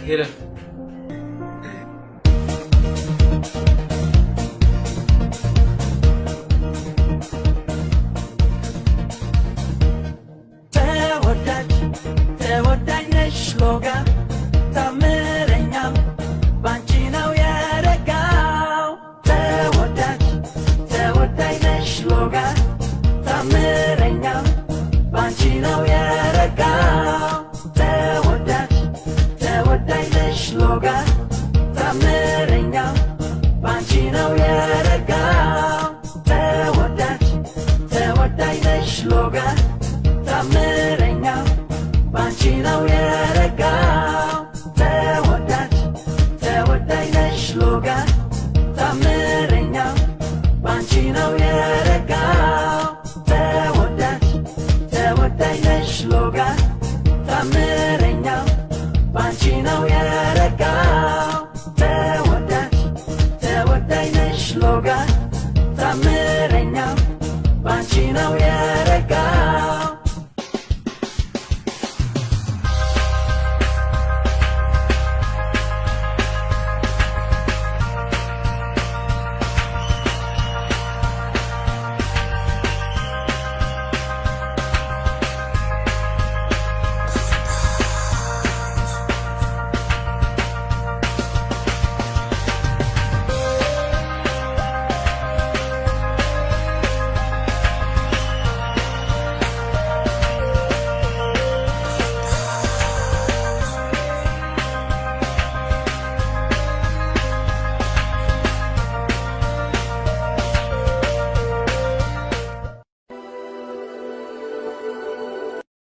ሄለን ተወዳጅ ነሽ ሎጋ ታምረኛ ባንቺ ነው ያረጋው ተወዳጅ ነሽ ሎጋ ታምረኛ ባንቺ ነው ያረጋው ተወዳጅ ነሽ ሎጋ ታምረኛ ባንቺ ነው ያረጋው ተወዳጅ ነሽ ሎጋ ታምረኛ ባንቺ ነው ያረጋው ተወዳጅ ነሽ ሎጋ ታምረኛ ባንቺ ነው ያረጋው ተወዳጅ ነሽ ሎጋ ታምረኛ ባንቺ ነው ያረጋው ተወዳጅ ነሽ ሎጋ ታምረኛ ባንቺ ነው